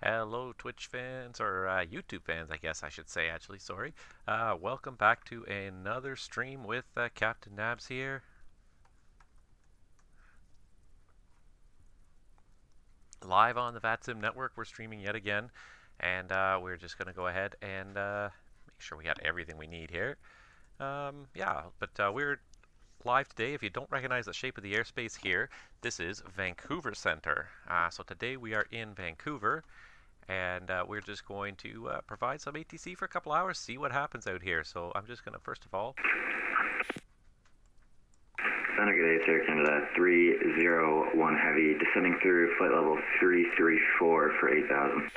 Hello, Twitch fans, or YouTube fans, I guess I should say, actually, sorry. Welcome back to another stream with Capt Nabs here. Live on the VATSIM network, we're streaming yet again, and we're just going to go ahead and make sure we got everything we need here. We're live today. If you don't recognize the shape of the airspace here, this is Vancouver Center. So today we are in Vancouver. And we're just going to provide some ATC for a couple hours, see what happens out here. So I'm just going to, first of all... Center, good day, Sierra Canada 301 Heavy, descending through flight level 334 for 8,000.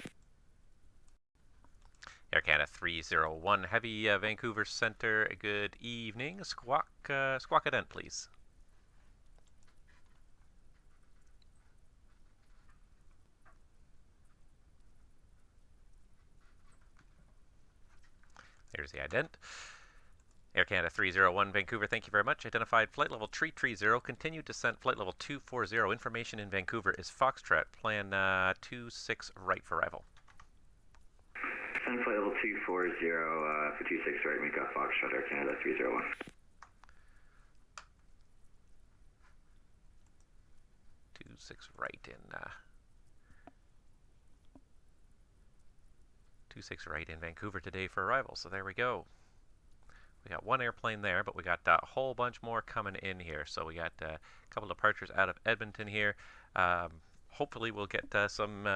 Air Canada 301 Heavy, Vancouver Center, good evening. Squawk a dent, please. There's the ident. Air Canada 301 Vancouver, thank you very much. Identified flight level 330, continued descent flight level 240. Information in Vancouver is Foxtrot, plan 26 right for arrival. Descend flight level 240 for 26 right, make off Foxtrot, Air Canada 301. Two six right in 26 right in Vancouver today for arrival. So there we go. We got one airplane there, but we got a whole bunch more coming in here. So we got a couple departures out of Edmonton here. Hopefully we'll get some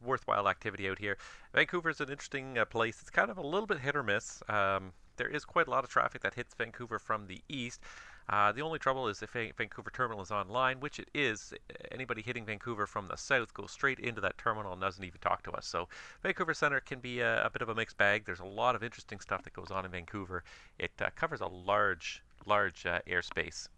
worthwhile activity out here. Vancouver is an interesting place. It's kind of a little bit hit or miss. There is quite a lot of traffic that hits Vancouver from the east. The only trouble is if Vancouver terminal is online, which it is, anybody hitting Vancouver from the south goes straight into that terminal and doesn't even talk to us. So Vancouver Center can be a bit of a mixed bag. There's a lot of interesting stuff that goes on in Vancouver. It covers a large airspace.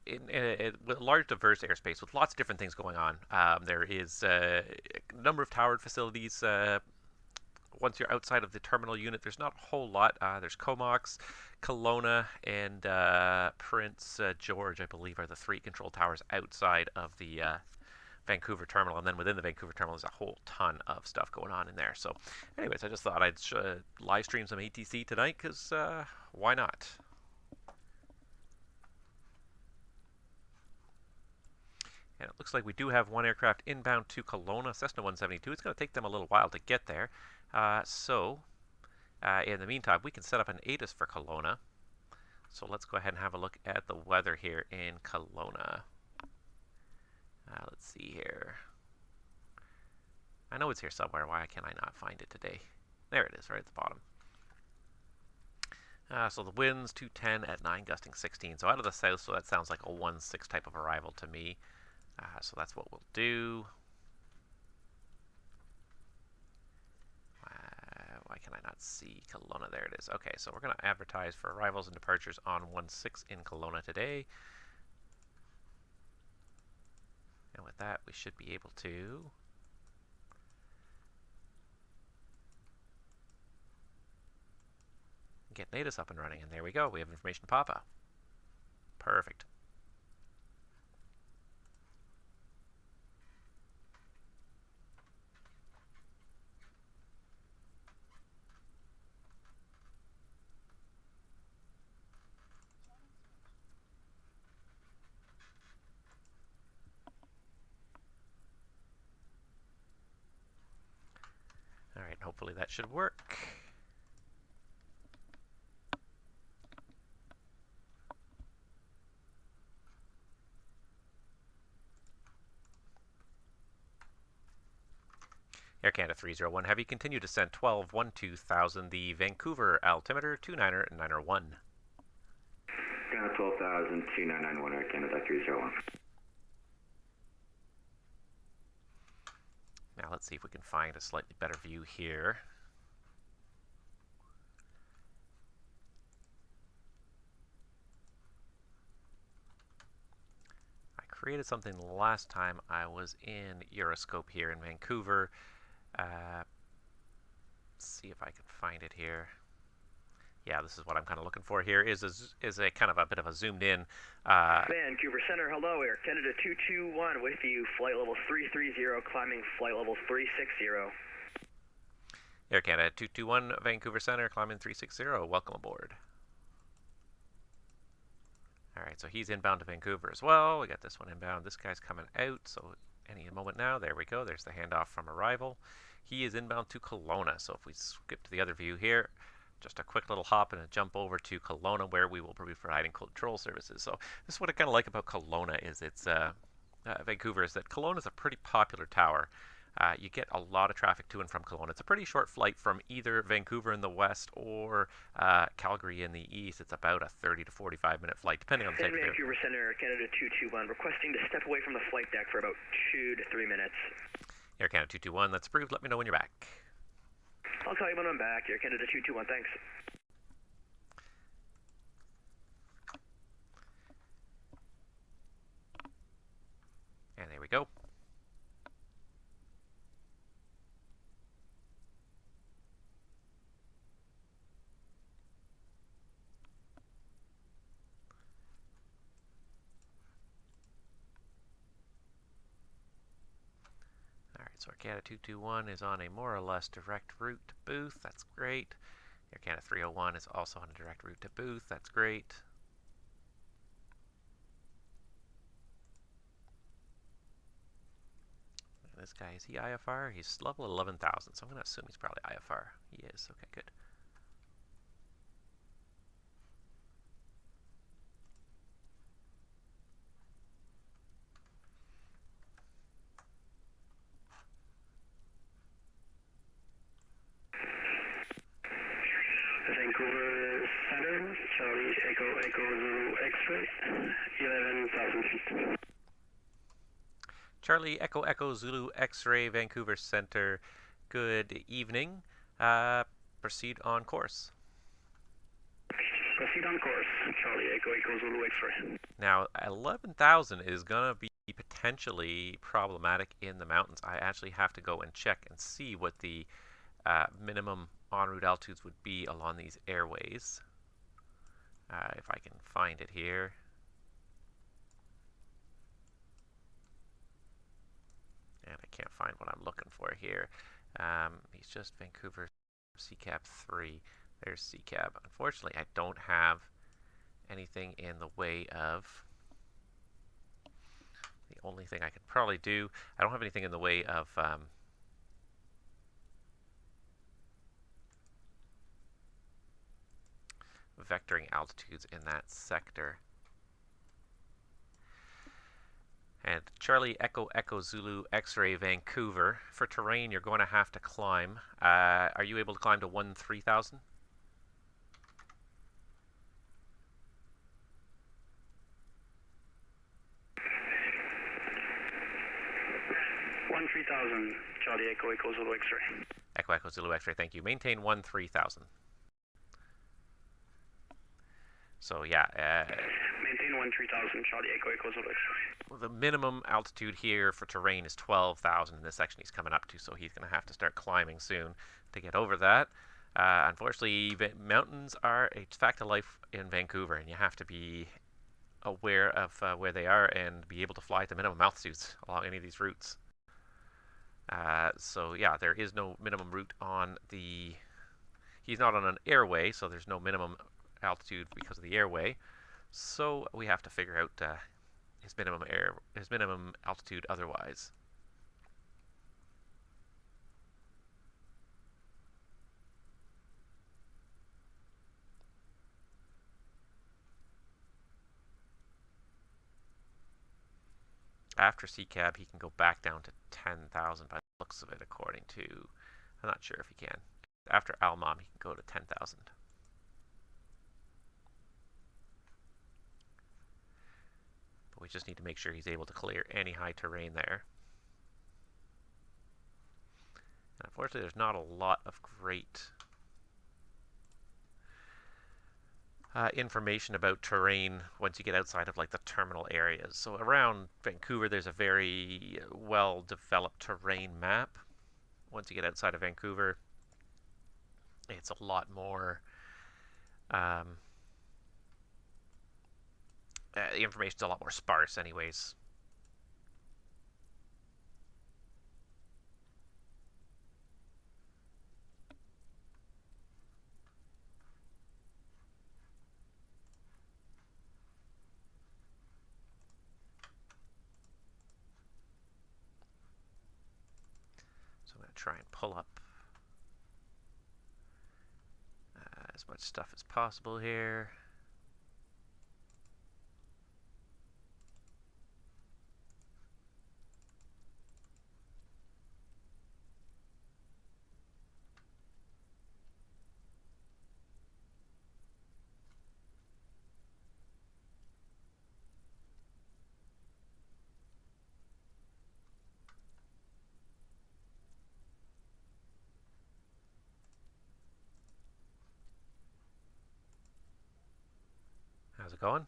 In a large diverse airspace with lots of different things going on. There is a number of towered facilities. Once you're outside of the terminal unit, there's not a whole lot. There's Comox, Kelowna, and Prince George, I believe, are the three control towers outside of the Vancouver terminal. And then within the Vancouver terminal, there's a whole ton of stuff going on in there. So anyways, I just thought I'd live stream some ATC tonight, because why not? And it looks like we do have one aircraft inbound to Kelowna, Cessna 172. It's going to take them a little while to get there. In the meantime, we can set up an ATIS for Kelowna. So let's go ahead and have a look at the weather here in Kelowna. Let's see here. I know it's here somewhere. Why can I not find it today? There it is, right at the bottom. So the winds 210 at 9, gusting 16. So out of the south, so that sounds like a 1-6 type of arrival to me. So that's what we'll do. Why can I not see Kelowna? There it is. Okay, so we're going to advertise for arrivals and departures on 1-6 in Kelowna today. And with that, we should be able to get NATIS up and running. And there we go. We have information pop up. Perfect. Alright, hopefully that should work. Air Canada 301 Heavy, continue descent 12-1-2000, the Vancouver altimeter 29991. Canada 12,000, 2991, Air Canada 301. Now let's see if we can find a slightly better view here. I created something last time I was in Euroscope here in Vancouver. Let's see if I can find it here. Yeah, this is what I'm kind of looking for here. Is a kind of a bit of a zoomed in. Vancouver Center, hello, Air Canada 221 with you, flight level 330, climbing flight level 360. Air Canada 221, Vancouver Center, climbing 360. Welcome aboard. All right, so he's inbound to Vancouver as well. We got this one inbound. This guy's coming out, so any moment now. There we go. There's the handoff from arrival. He is inbound to Kelowna. So if we skip to the other view here, just a quick little hop and a jump over to Kelowna, where we will be providing control services. So this is what I kind of like about Kelowna is it's Vancouver is that Kelowna is a pretty popular tower. You get a lot of traffic to and from Kelowna. It's a pretty short flight from either Vancouver in the west or Calgary in the east. It's about a 30 to 45-minute flight, depending on the type of aircraft. Vancouver Center, Canada 221, requesting to step away from the flight deck for about 2 to 3 minutes. Air Canada 221, that's approved. Let me know when you're back. I'll call you when I'm back. Air Canada 221, thanks. And there we go. So Air Canada 221 is on a more or less direct route to Booth. That's great. Air Canada 301 is also on a direct route to Booth. That's great. And this guy, is he IFR? He's level 11,000, so I'm going to assume he's probably IFR. He is. Okay, good. Vancouver Center, Charlie Echo Zulu X-ray, 11,000 feet. Charlie Echo Zulu X-ray, Vancouver Center. Good evening. Proceed on course. Proceed on course, Charlie Echo Zulu X-ray. Now, 11,000 is going to be potentially problematic in the mountains. I actually have to go and check and see what the minimum en route altitudes would be along these airways. If I can find it here. And I can't find what I'm looking for here. He's just Vancouver CCAP 3. There's CCAP. Unfortunately, I don't have anything in the way of... The only thing I could probably do... I don't have anything in the way of... vectoring altitudes in that sector. And Charlie Echo Zulu X-ray Vancouver. For terrain, you're going to have to climb. Are you able to climb to 13,000? 13,000, Charlie Echo Zulu X-ray. Echo Zulu X-ray, thank you. Maintain 13,000. So yeah. Maintain 13,000, Charlie Echo Zulu X-ray. Well, the minimum altitude here for terrain is 12,000 in this section he's coming up to, so he's going to have to start climbing soon to get over that. Unfortunately, mountains are a fact of life in Vancouver, and you have to be aware of where they are and be able to fly at the minimum altitudes along any of these routes. So yeah, there is no minimum route on the... He's not on an airway, so there's no minimum altitude because of the airway. So we have to figure out his minimum altitude otherwise. After CCAB, he can go back down to 10,000 by the looks of it, according to... I'm not sure if he can. After Almam, he can go to 10,000. But we just need to make sure he's able to clear any high terrain there. And unfortunately, there's not a lot of great information about terrain once you get outside of like the terminal areas. So around Vancouver, there's a very well developed terrain map. Once you get outside of Vancouver, it's a lot more The information's a lot more sparse anyways. So I'm going to try and pull up as much stuff as possible here. How's it going?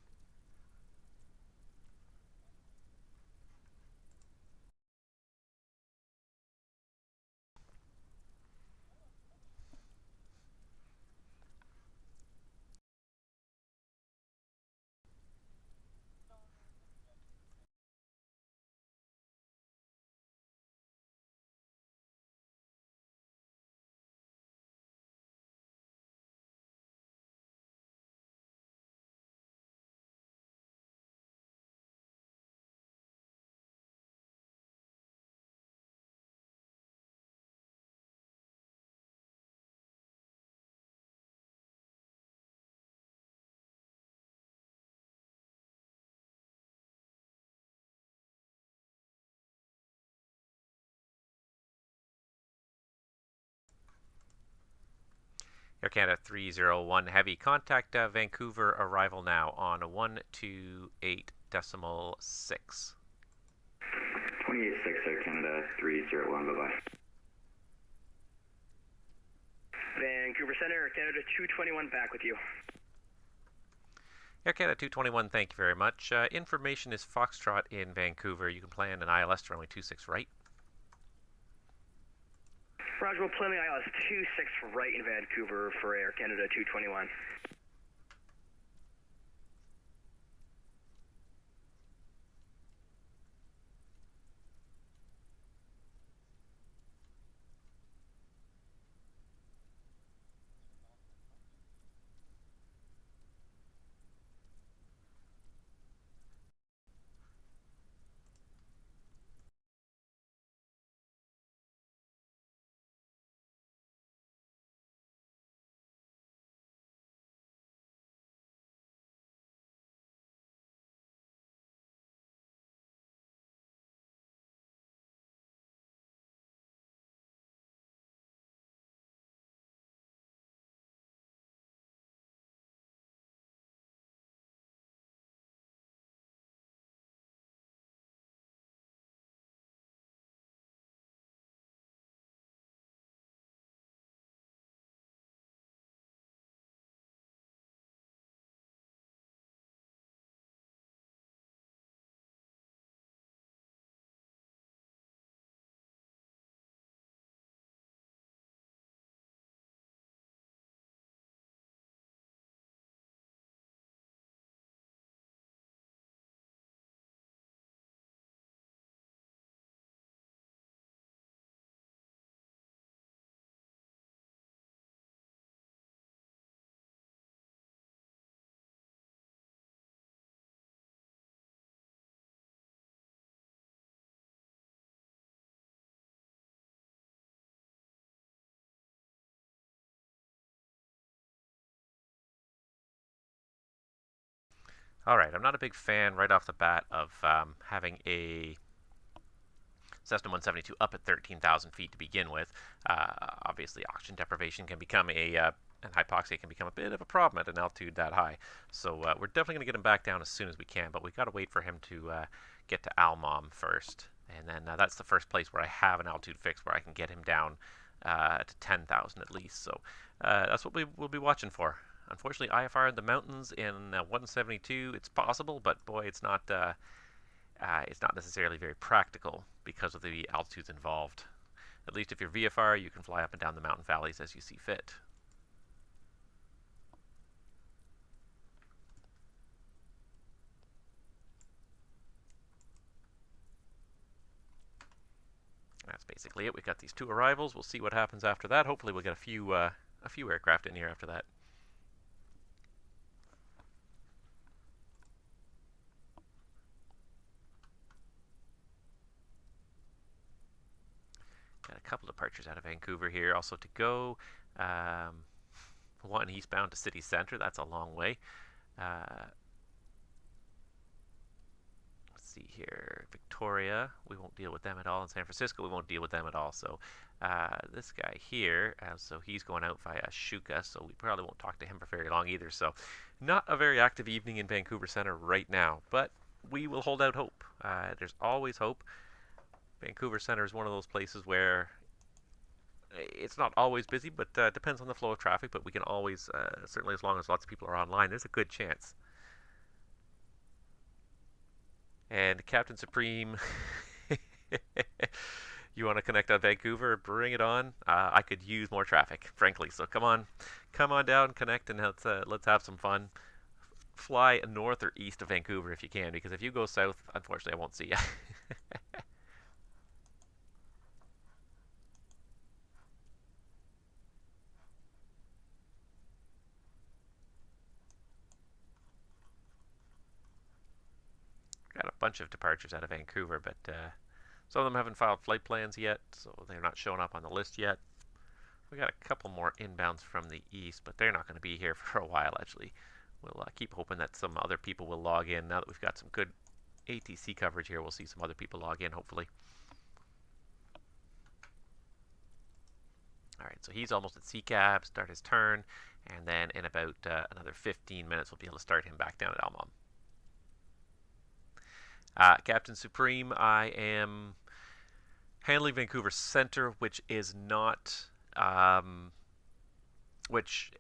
Air Canada 301 Heavy, contact Vancouver, arrival now on 128.6. 28.6 Air Canada 301, bye-bye. Vancouver Center, Air Canada 221 back with you. Air Canada 221, thank you very much. Information is Foxtrot in Vancouver. You can plan an ILS to runway 26 right. Roger, we'll plan the ILS 26 right in Vancouver for Air Canada 221. All right, I'm not a big fan right off the bat of having a Cessna 172 up at 13,000 feet to begin with. Obviously, oxygen deprivation can become and hypoxia can become a bit of a problem at an altitude that high. So we're definitely going to get him back down as soon as we can, but we've got to wait for him to get to Almom first. And then that's the first place where I have an altitude fix where I can get him down to 10,000 at least. So that's what we will be watching for. Unfortunately, IFR in the mountains in 172, it's possible, but boy, it's not necessarily very practical because of the altitudes involved. At least if you're VFR, you can fly up and down the mountain valleys as you see fit. basically it. We got these 2 arrivals. We'll see what happens after that. Hopefully we'll get a few aircraft in here after that. Got a couple departures out of Vancouver here also to go. One eastbound to city center. That's a long way. Let's see here. Victoria, we won't deal with them at all. In San Francisco, we won't deal with them at all. So this guy here, so he's going out via Shuka, so we probably won't talk to him for very long either. So not a very active evening in Vancouver Center right now, but we will hold out hope. There's always hope. Vancouver Center is one of those places where it's not always busy, but depends on the flow of traffic. But we can always, certainly as long as lots of people are online, there's a good chance. And Captain Supreme, you want to connect on Vancouver? Bring it on. I could use more traffic, frankly. So come on down, connect, and let's have some fun. Fly north or east of Vancouver if you can, because if you go south, unfortunately, I won't see you. Got a bunch of departures out of Vancouver, but some of them haven't filed flight plans yet, so they're not showing up on the list yet. We got a couple more inbounds from the east, but they're not going to be here for a while, actually. We'll keep hoping that some other people will log in. Now that we've got some good ATC coverage here, we'll see some other people log in, hopefully. All right, so he's almost at CCAB, start his turn, and then in about another 15 minutes, we'll be able to start him back down at Almam. Captain Supreme, I am handling Vancouver Center, which is not, which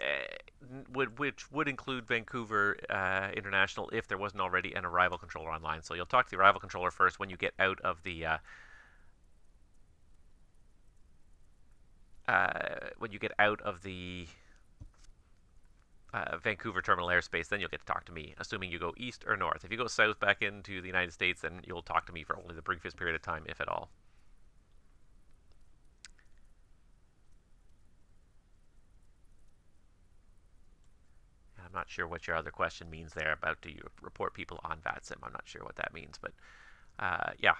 would include Vancouver International if there wasn't already an arrival controller online. So you'll talk to the arrival controller first when you get out of the Vancouver terminal airspace, then you'll get to talk to me, assuming you go east or north. If you go south back into the United States, then you'll talk to me for only the briefest period of time, if at all. And I'm not sure what your other question means there about do you report people on VATSIM. I'm not sure what that means, but yeah.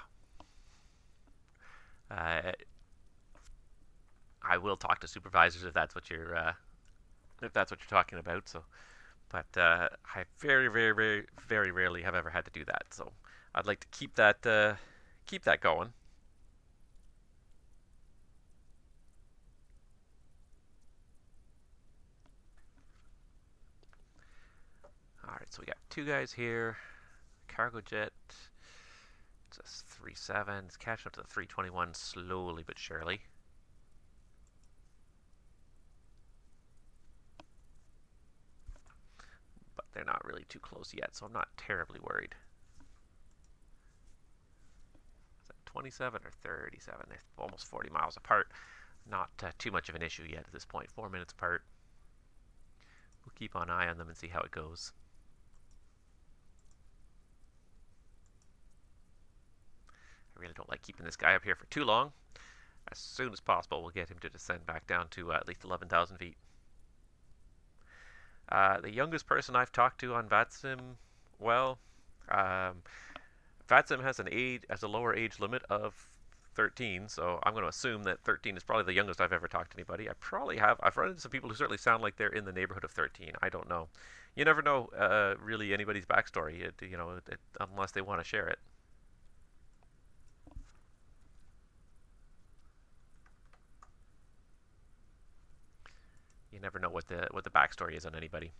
I will talk to supervisors if that's what you're talking about. So, but I very rarely have ever had to do that. So I'd like to keep that going. All right, so we got 2 guys here. Cargo jet. It's a 37. It's catching up to the 321 slowly but surely. They're not really too close yet, so I'm not terribly worried. Is that 27 or 37? They're almost 40 miles apart. Not too much of an issue yet at this point. 4 minutes apart. We'll keep an eye on them and see how it goes. I really don't like keeping this guy up here for too long. As soon as possible, we'll get him to descend back down to at least 11,000 feet. The youngest person I've talked to on VATSIM, well, VATSIM has a lower age limit of 13, so I'm going to assume that 13 is probably the youngest I've ever talked to anybody. I've run into some people who certainly sound like they're in the neighborhood of 13. I don't know. You never know really anybody's backstory, unless they want to share it. You never know what the backstory is on anybody.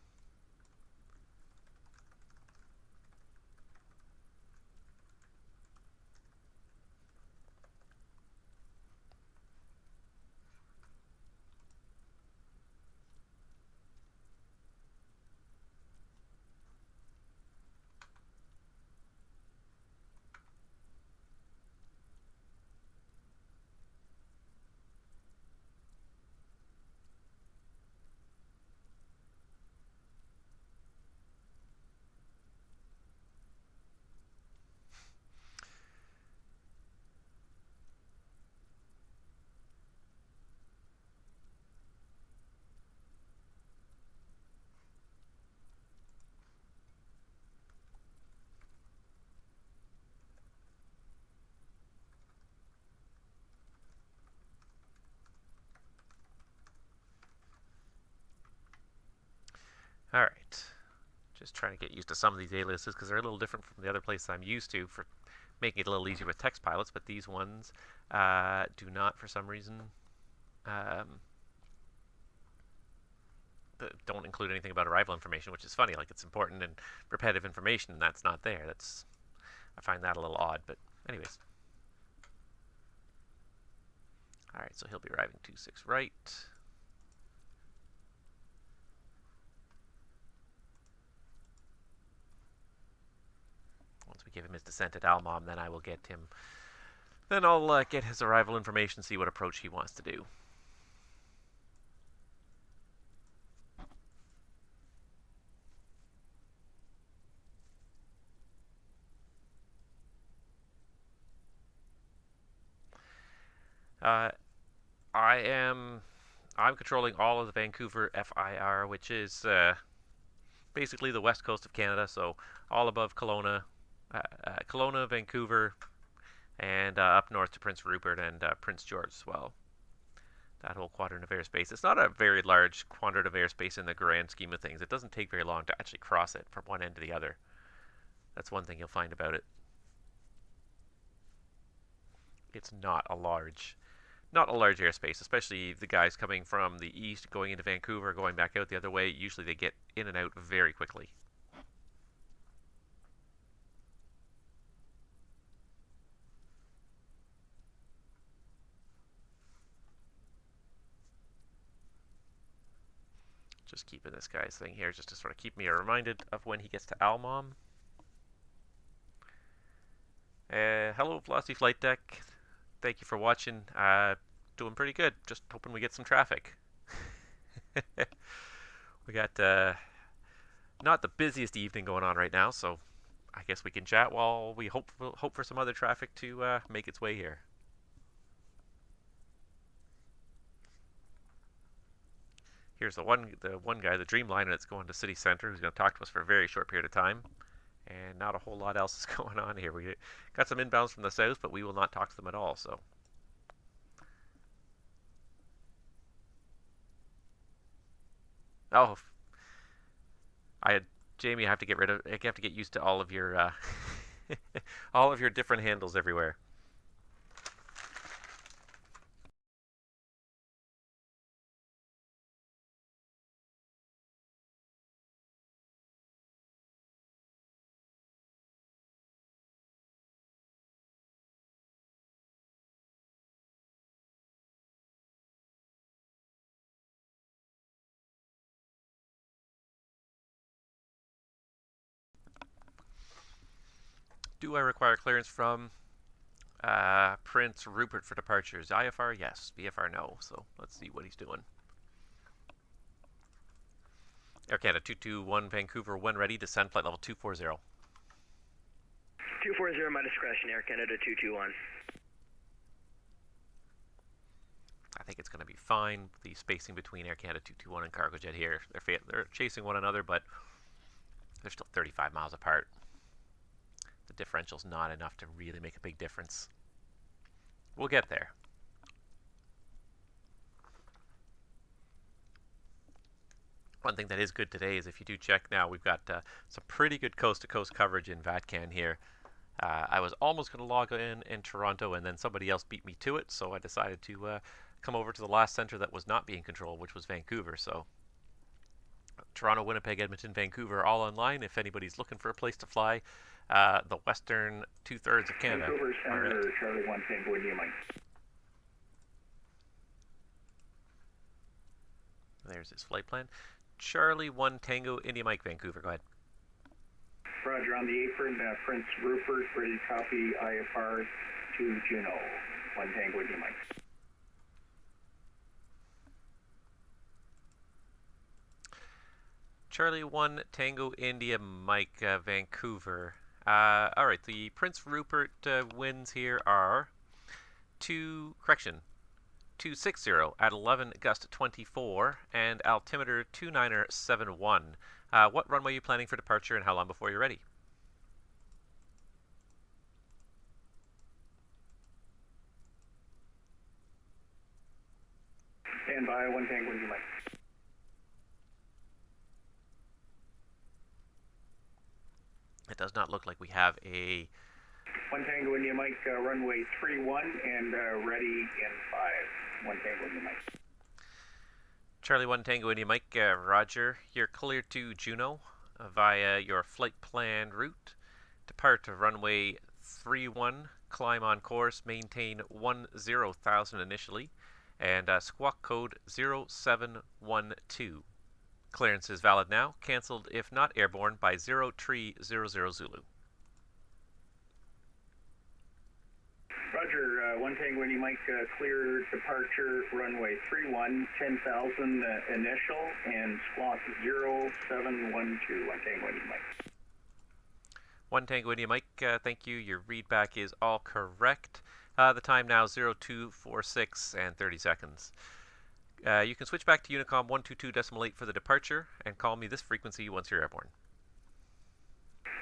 Alright. Just trying to get used to some of these aliases because they're a little different from the other places I'm used to for making it a little easier with text pilots, but these ones do not, for some reason, don't include anything about arrival information, which is funny. Like, it's important and repetitive information, and that's not there. I find that a little odd, but anyways. Alright, so he'll be arriving 26 right. Once we give him his descent at Almom, then I will get him. Then I'll get his arrival information, see what approach he wants to do. I'm controlling all of the Vancouver FIR, which is basically the west coast of Canada, so all above Kelowna, Vancouver, and up north to Prince Rupert and Prince George as well. That whole quadrant of airspace. It's not a very large quadrant of airspace in the grand scheme of things. It doesn't take very long to actually cross it from one end to the other. That's one thing you'll find about it. It's not a large airspace, especially the guys coming from the east, going into Vancouver, going back out the other way. Usually they get in and out very quickly. Just keeping this guy's thing here just to sort of keep me reminded of when he gets to Almom. Hello, Velocity Flight Deck. Thank you for watching. Doing pretty good. Just hoping we get some traffic. We got not the busiest evening going on right now, so I guess we can chat while we hope for some other traffic to make its way here. Here's the one guy, the Dreamliner, that's going to City Center, who's going to talk to us for a very short period of time. And not a whole lot else is going on here. We got some inbounds from the south, but we will not talk to them at all. So, oh, Jamie, I have to get used to all of your all of your different handles everywhere. Do I require clearance from Prince Rupert for departures? IFR, yes. VFR, no. So let's see what he's doing. Air Canada 221 Vancouver, when ready, descend flight level 240. 240, my discretion, Air Canada 221. I think it's going to be fine. The spacing between Air Canada 221 and Cargojet here, they're chasing one another, but they're still 35 miles apart. The differential's not enough to really make a big difference. We'll get there. One thing that is good today is if you do check now, we've got some pretty good coast-to-coast coverage in VATCAN here. I was almost going to log in Toronto, and then somebody else beat me to it, so I decided to come over to the last center that was not being controlled, which was Vancouver. So Toronto, Winnipeg, Edmonton, Vancouver, all online. If anybody's looking for a place to fly, the western two-thirds of Canada. Vancouver Center, Charlie 1 Tango, India Mike. There's his flight plan. Charlie 1 Tango, India Mike, Vancouver. Go ahead. Roger, on the apron, Prince Rupert, ready to copy IFR to Juno, 1 Tango, India Mike. Charlie 1 Tango, India Mike, Vancouver. Alright, the Prince Rupert winds here are 260 at 11 gust 24 and altimeter 2971. What runway are you planning for departure and how long before you're ready? Stand by, 1 Tango, India Mike. does not look like we have a... 1 Tango India Mike, runway 31 and ready in 5. 1 Tango India Mike. Charlie 1 Tango India Mike, roger. You're clear to Juneau via your flight plan route. Depart to runway 31, climb on course, maintain 10,000 initially, and squawk code 0712. Clearance is valid now, cancelled if not airborne by 0300 Zulu. Roger, 1 Tango India Mike, clear departure, runway 31, 10,000 initial, and squawk 0712, 1 Tango India Mike. 1 Tango India Mike, thank you. Your readback is all correct. The time now 0246 and 30 seconds. You can switch back to Unicom 122.8 for the departure and call me this frequency once you're airborne.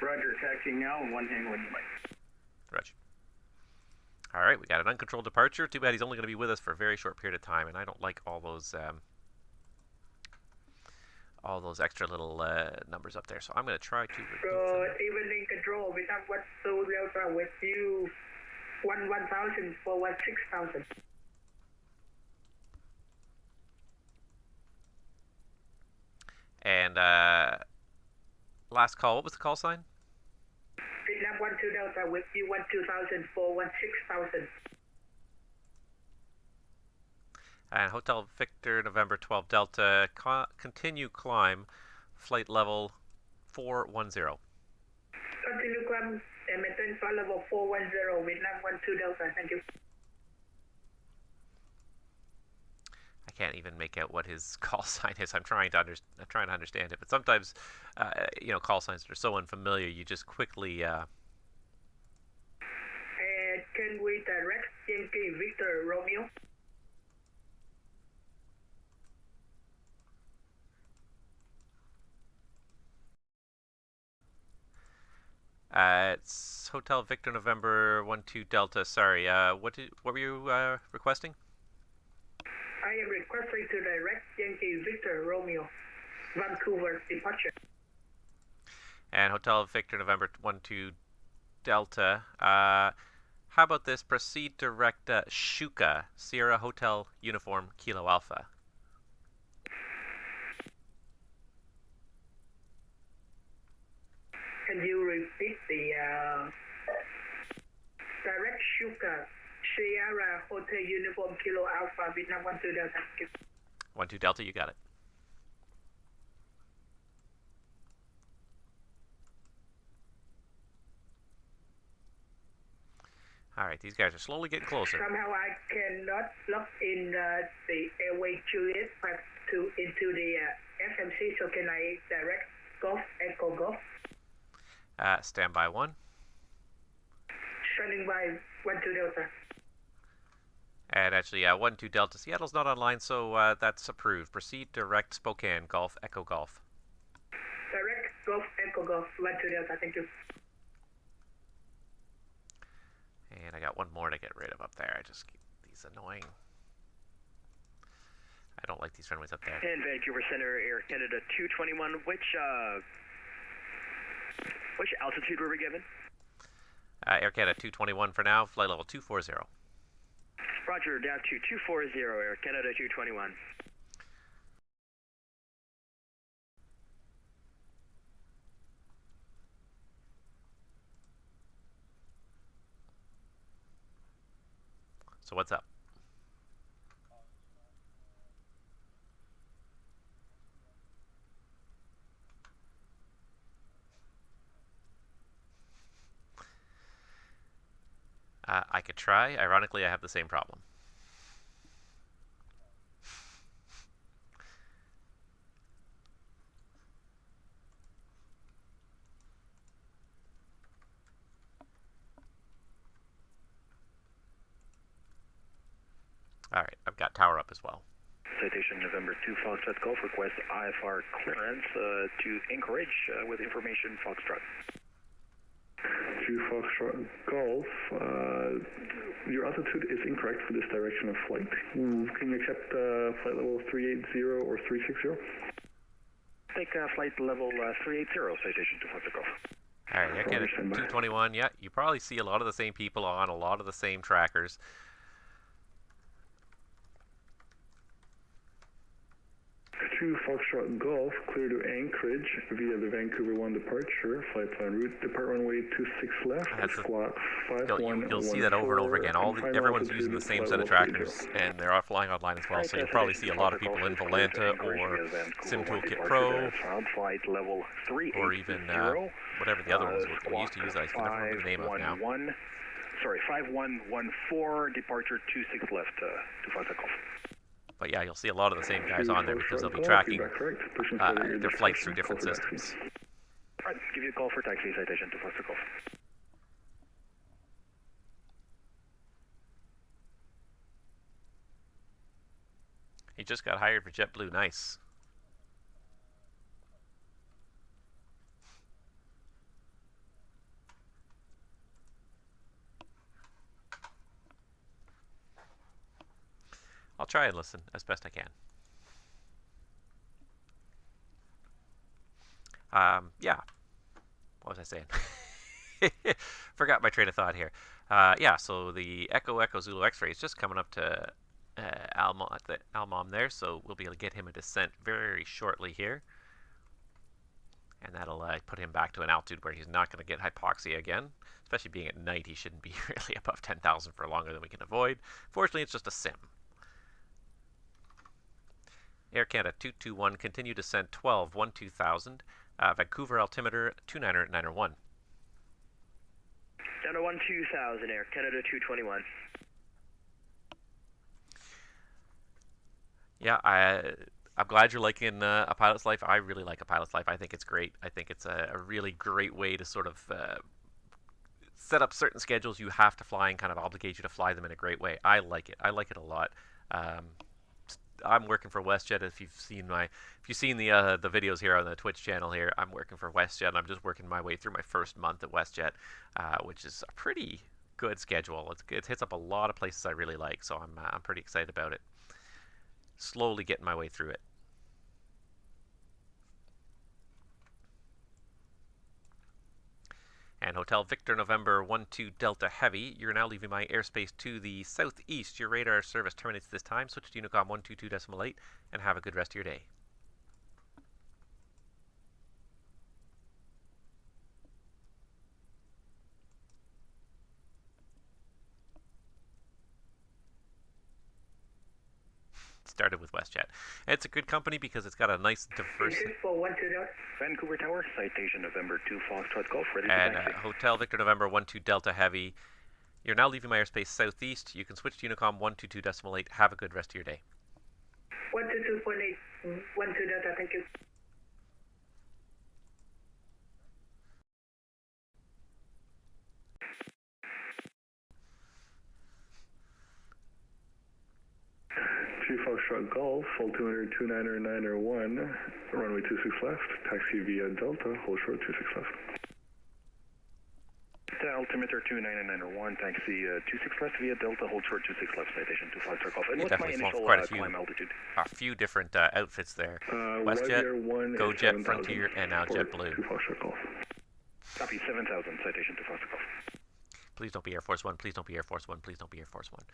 Roger, taxiing now, 1 Tango India Mike. Roger. All right, we got an uncontrolled departure. Too bad he's only going to be with us for a very short period of time, and I don't like all those extra little numbers up there. So I'm going to try to. Good evening, control. We have what so Delta with you 1,000 forward 6,000. And last call. What was the call sign? Vietnam 12 Delta with you 12,000 forward 6,000. And Hotel Victor November 12 Delta, continue climb, flight level 410. Continue climb and maintain flight level 410, Vietnam 12 Delta, thank you. I can't even make out what his call sign is. I'm trying to understand it, but sometimes, you know, call signs are so unfamiliar, you just quickly... Can we direct Yankee Victor Romeo? It's Hotel Victor November 12 Delta. Sorry, what were you requesting? I am requesting to direct Yankee Victor Romeo, Vancouver departure. And Hotel Victor November 12 Delta. How about this? Proceed direct Shuka, Sierra Hotel Uniform Kilo Alpha. Can you repeat the direct Shuka, Sierra Hotel Uniform Kilo Alpha, Vietnam 12 Delta? 12 Delta, you got it. All right, these guys are slowly getting closer. Somehow I cannot log in the airway Juliet back into the FMC, so can I direct Golf Echo Golf? Standby 1. Standing by 12 Delta. And actually, 12 Delta, Seattle's not online, so that's approved. Proceed direct Spokane, Golf Echo Golf. Direct Golf Echo Golf, 12 Delta, thank you. And I got one more to get rid of up there. I just keep these annoying. I don't like these runways up there. And Vancouver Center, Air Canada 221. Which altitude were we given? Air Canada 221 for now. Flight level 240. Roger, down to 240, Air Canada 221. So what's up? I could try. Ironically, I have the same problem. All right, I've got tower up as well. Citation November 2 Foxtrot Golf, request IFR clearance to Anchorage with information Foxtrot. 2 Foxtrot Golf, your altitude is incorrect for this direction of flight. Can you accept flight level 380 or 360? Take flight level 380, citation 2 Foxtrot Golf. All right, Air Canada 221. Yeah, you probably see a lot of the same people on a lot of the same trackers. Two Foxtrot Golf, clear to Anchorage via the Vancouver 1 departure, flight plan route, depart runway 26 left, squawk 5114. You'll see that over and over again. Everyone's using the same set of trackers, and they're flying online as well, so you'll probably see a lot of people in Volanta or Sim Toolkit Pro, flight level 3, or even whatever the other ones we used to use. I can never remember the name of now. 5114, departure 26 left to Foxtrot Golf. But yeah, you'll see a lot of the same guys on there because they'll be tracking their flights through different systems. All right, give you a call for taxi citation to Foxtrot Golf. He just got hired for JetBlue. Nice. I'll try and listen as best I can. Yeah. What was I saying? Forgot my train of thought here. Yeah, so the Echo Zulu X-ray is just coming up to Almom there, so we'll be able to get him a descent very shortly here. And that'll put him back to an altitude where he's not going to get hypoxia again. Especially being at night, he shouldn't be really above 10,000 for longer than we can avoid. Fortunately, it's just a sim. Air Canada 221, continue descent 12,000. Vancouver altimeter 29901. Down to 12,000, Air Canada 221. Yeah, I'm glad you're liking A Pilot's Life. I really like A Pilot's Life. I think it's great. I think it's a really great way to sort of set up certain schedules you have to fly and kind of obligate you to fly them in a great way. I like it. I like it a lot. I'm working for WestJet. If you've seen the videos here on the Twitch channel here, I'm working for WestJet. I'm just working my way through my first month at WestJet, which is a pretty good schedule. It hits up a lot of places I really like, so I'm pretty excited about it. Slowly getting my way through it. And Hotel Victor November 12 Delta Heavy, you're now leaving my airspace to the southeast. Your radar service terminates this time. Switch to Unicom 122.8 and have a good rest of your day. Started with WestJet. And it's a good company because it's got a nice diversity. Vancouver Tower, citation November 2 Foxtrot Golf, ready and for taxi. Hotel Victor November 12 Delta Heavy, you're now leaving my airspace southeast. You can switch to Unicom 122.8. Have a good rest of your day. 122.8, 12 Delta, thank you. Foxtrot Golf, altimeter 29901, runway 26 left, taxi via Delta, hold short 26 left. Altimeter 29901, taxi 26 left via Delta, hold short 26 left, citation to Foxtrot Golf. And You what's my definitely initial quite climb altitude? a few different outfits there. WestJet, GoJet, Frontier, and now JetBlue. Copy 7,000, citation to Foxtrot Golf. Please don't be Air Force One. Please don't be Air Force One. Please don't be Air Force One.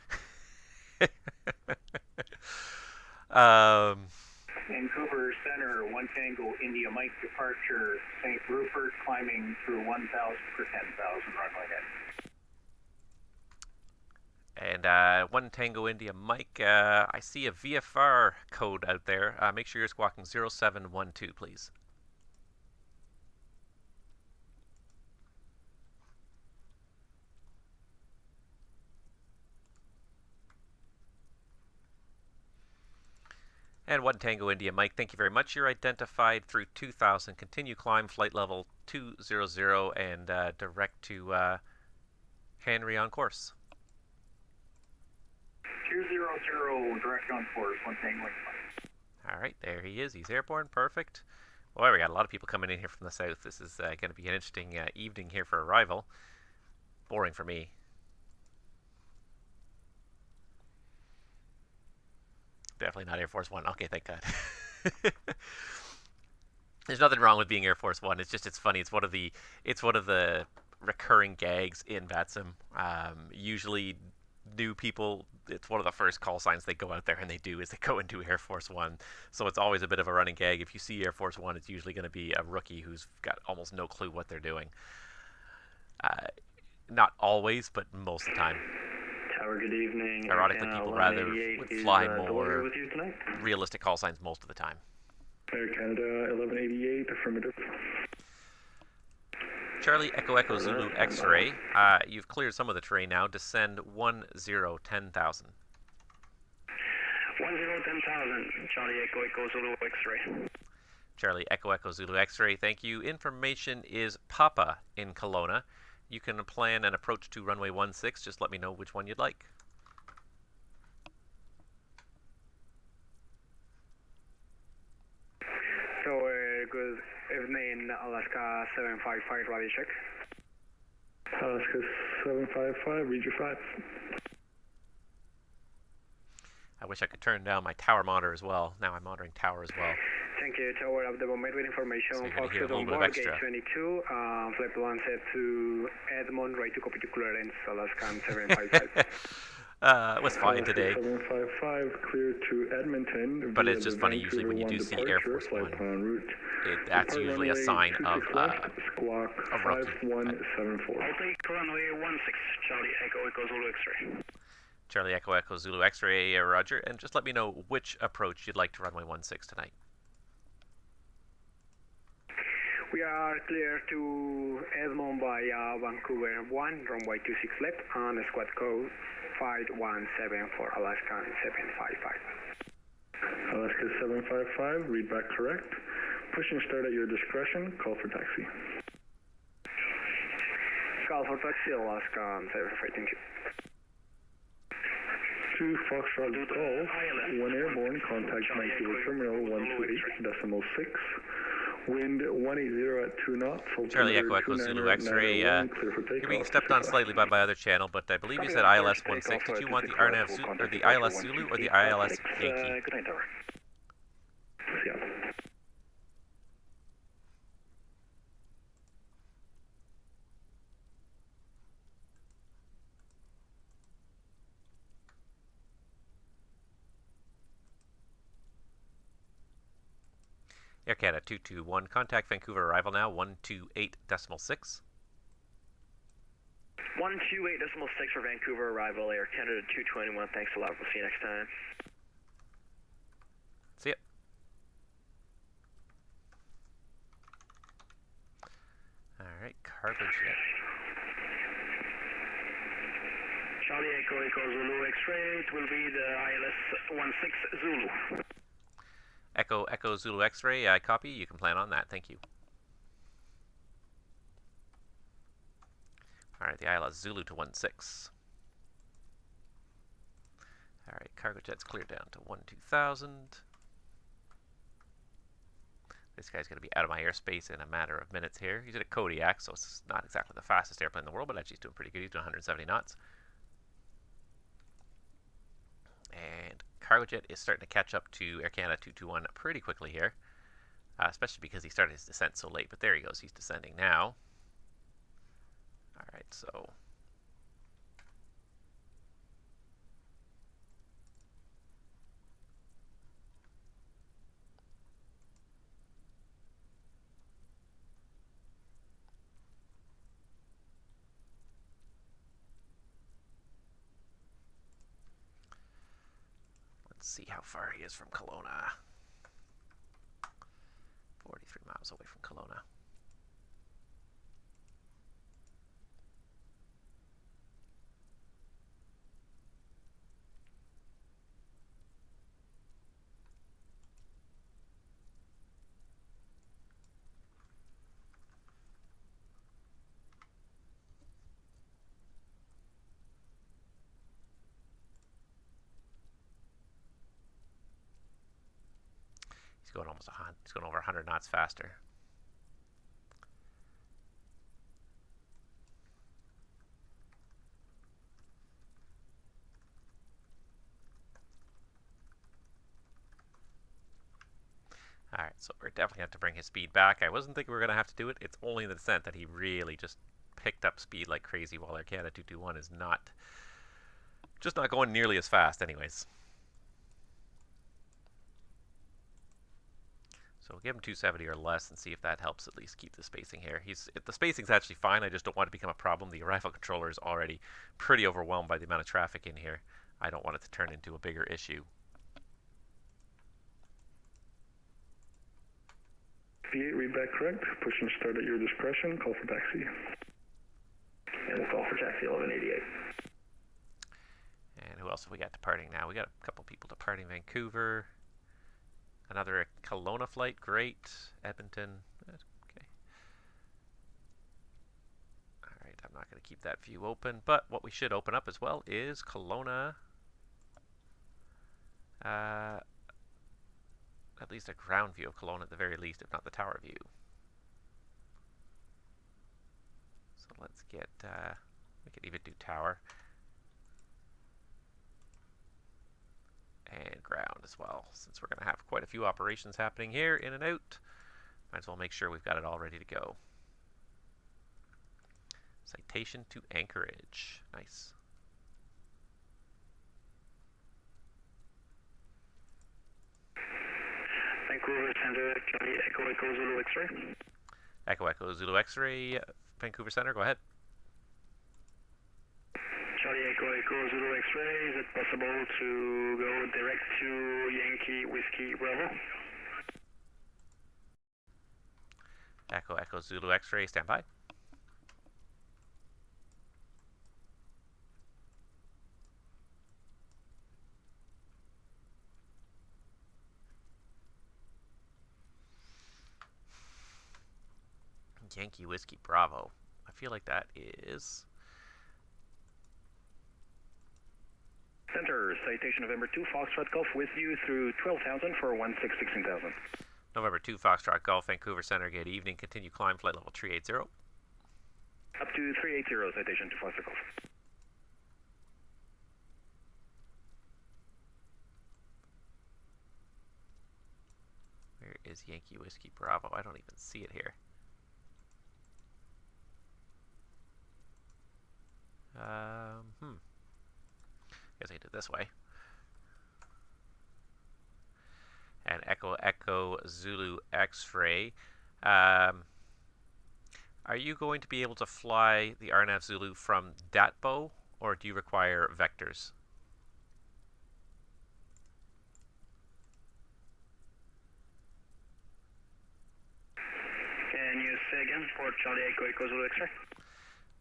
Vancouver Center, 1 Tango India Mike departure, St. Rupert, climbing through 1,000 for 10,000, runway ahead. And 1 Tango India Mike, I see a VFR code out there. Make sure you're squawking 0712, please. And 1 Tango India Mike, thank you very much. You're identified through 2000. Continue climb flight level 200 and direct to Henry on course. 200, direct on course, 1 Tango India Mike. All right, there he is. He's airborne. Perfect. Boy, we got a lot of people coming in here from the south. This is going to be an interesting evening here for arrival. Boring for me. Definitely not Air Force One. Okay, thank God. There's nothing wrong with being Air Force One. It's just it's funny. It's one of the recurring gags in VATSIM. Usually, new people, it's one of the first call signs they go out there and they do is they go into Air Force One. So it's always a bit of a running gag. If you see Air Force One, it's usually going to be a rookie who's got almost no clue what they're doing. Not always, but most of the time. Tower, good evening. Ironically, people rather would fly more with you tonight. realistic call signs most of the time. Air Canada 1188, affirmative. Charlie Echo Echo Zulu X-ray. You've cleared some of the terrain now. Descend 1010,000. 1010,000. Charlie Echo Echo Zulu X-ray. Charlie Echo Echo Zulu X-ray. Thank you. Information is Papa in Kelowna. You can plan an approach to runway 16. Just let me know which one you'd like. So, good evening, Alaska 755, radio check. Alaska 755, read your 5. I wish I could turn down my tower monitor as well. Now I'm monitoring tower as well. Thank you, Tower of the moment with information. So you're going to hear a Foxtrot little on bit of board, extra. gate 22, flight plan set to Edmond, right to copy to clearance, Alaska 755. It was fine Alaska today. 755, clear to Edmonton. But via it's just the funny, usually when you Vancouver do see 1 Air departure, Force flight One, plan route. that's Depart usually a runway sign 26 of left, squawk a rookie. 5174. I'll take runway 16, Charlie Echo Echo Zulu X-ray. Charlie Echo Echo Zulu X-ray, Roger. And just let me know which approach you'd like to runway 16 tonight. We are clear to Edmond by Vancouver 1, runway 26 left, on squad code 517 for Alaska 755. Alaska 755, read back correct. Pushing start at your discretion, call for taxi. Call for taxi, Alaska 755, thank you. 2 Foxtrot Golf, 1 airborne, contact Vancouver Terminal 128.6. Wind 180 at 2 knots. Charlie Echo Echo Zulu X-ray. You're being stepped on slightly by my other channel, but I believe you said ILS 16. Did you want the RNAV Zulu, or the ILS Zulu, or the ILS Yankee? Good night, Tower. Yeah. Air Canada 221. Contact Vancouver arrival now 128.6. 128.6 for Vancouver arrival, Air Canada 221. Thanks a lot. We'll see you next time. See ya. Alright, cargo jet. Charlie Echo Echo Zulu X-ray. It will be the ILS 16 Zulu. Echo Echo Zulu X-ray. I copy. You can plan on that. Thank you. Alright, the ILS Zulu to 16. Alright, cargo jet's cleared down to 12,000. This guy's going to be out of my airspace in a matter of minutes here. He's at a Kodiak, so it's not exactly the fastest airplane in the world, but actually he's doing pretty good. He's doing 170 knots. And cargo jet is starting to catch up to Air Canada 221 pretty quickly here, especially because he started his descent so late. But there he goes. He's descending now. All right, so let's see how far he is from Kelowna. 43 miles away from Kelowna. He's going over 100 knots faster. Alright, so we're definitely going to have to bring his speed back. I wasn't thinking we were going to have to do it. It's only in the descent that he really just picked up speed like crazy, while Air Canada 221 is just not going nearly as fast anyways. So we'll give him 270 or less and see if that helps at least keep the spacing here. The spacing's actually fine, I just don't want it to become a problem. The arrival controller is already pretty overwhelmed by the amount of traffic in here. I don't want it to turn into a bigger issue. V8, read back correct. Push and start at your discretion. Call for taxi. And we'll call for taxi 1188. And who else have we got departing now? We got a couple people departing Vancouver. Another Kelowna flight, great. Edmonton, okay. Alright, I'm not going to keep that view open, but what we should open up as well is Kelowna. At least a ground view of Kelowna at the very least, if not the tower view. So let's get, we could even do tower. And ground as well, since we're going to have quite a few operations happening here, in and out. Might as well make sure we've got it all ready to go. Citation to Anchorage. Nice. Vancouver Center, Charlie Echo Echo Zulu X-ray. Echo Echo Zulu X-ray, Vancouver Center, go ahead. Charlie Echo Echo Zulu X-ray, is it possible to go direct to Yankee Whiskey Bravo? Echo Echo Zulu X-ray, stand by. Yankee Whiskey Bravo. I feel like that is... Center, citation November 2, Foxtrot Golf with you through 12,000 for 16,000. November 2, Foxtrot Golf, Vancouver Center, good evening. Continue climb, flight level 380. Up to 380, citation to Foxtrot Golf. Where is Yankee Whiskey Bravo? I don't even see it here. Guess I did it this way. And Echo Echo Zulu X-ray. Are you going to be able to fly the RNAV Zulu from Datbo, or do you require vectors? Can you say again for Charlie Echo Echo Zulu X-ray?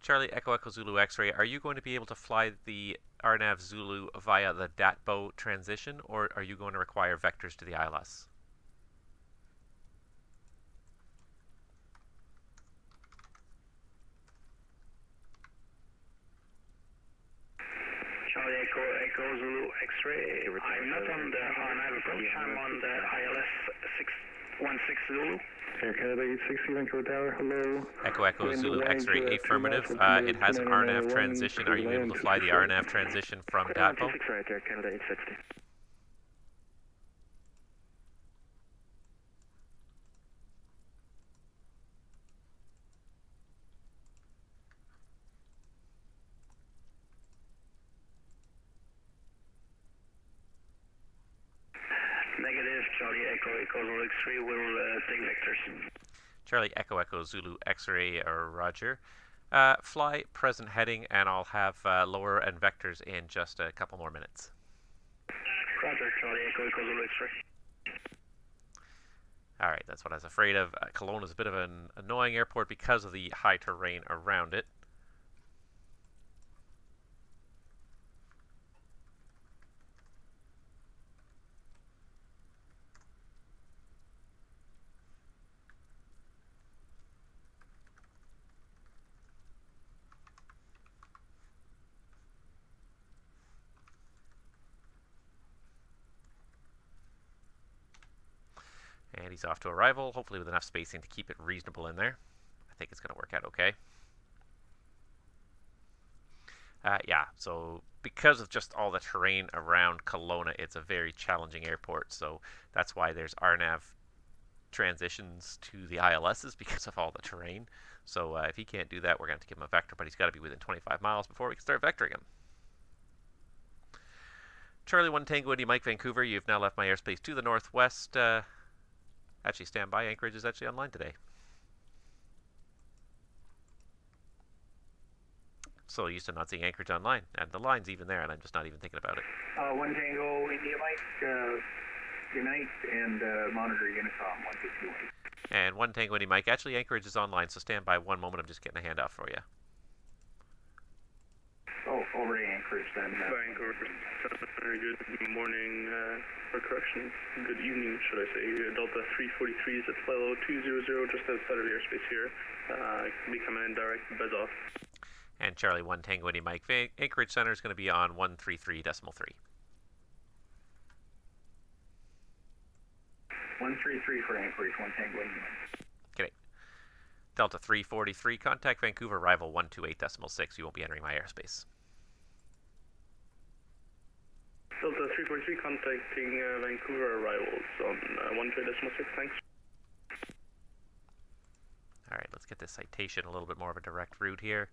Charlie Echo Echo Zulu X-ray, are you going to be able to fly the RNAV Zulu via the Datbo transition, or are you going to require vectors to the ILS? Charlie Echo Echo Zulu X-ray, I'm not on the RNAV approach, I'm on the ILS 616 Zulu. Air Canada 860, Vancouver Tower, hello. Echo Echo Zulu X-ray, affirmative. It has an RNAV transition. Are you able to fly the RNAV transition from Datbo? Right, Air Canada 860. Negative, Charlie Echo Echo Zulu X-ray will take vectors. Charlie Echo Echo Zulu X-ray, Roger. Fly present heading, and I'll have lower and vectors in just a couple more minutes. Roger, Charlie Echo Echo Zulu X-ray. Alright, that's what I was afraid of. Kelowna is a bit of an annoying airport because of the high terrain around it. And he's off to arrival, hopefully with enough spacing to keep it reasonable in there. I think it's going to work out okay. Yeah, so because of just all the terrain around Kelowna, it's a very challenging airport. So that's why there's RNAV transitions to the ILSs because of all the terrain. So if he can't do that, we're going to have to give him a vector, but he's got to be within 25 miles before we can start vectoring him. Charlie 1 Tango Indy Mike Vancouver, you've now left my airspace to the northwest. Actually, stand by. Anchorage is actually online today. So used to not seeing Anchorage online, and the line's even there, and I'm just not even thinking about it. 1 Tango India Mike, good night, and monitor Unicom 151. And 1 Tango Indy Mike, actually Anchorage is online, so stand by one moment. I'm just getting a handoff for you. Oh, over to Anchorage then. Vancouver, very good morning, or correction, good evening, should I say. Delta 343 is at flight level 200, just outside of airspace here. Be coming in direct, beds off. And Charlie 1 Tango Indy Mike, Anchorage Center is going to be on 133.3. 133 for Anchorage, 1 Tango Indy Mike. Okay. Delta 343, contact Vancouver, arrival 128.6. You won't be entering my airspace. Delta 343 contacting Vancouver, arrivals on 128.6, thanks. Alright, let's get this citation a little bit more of a direct route here.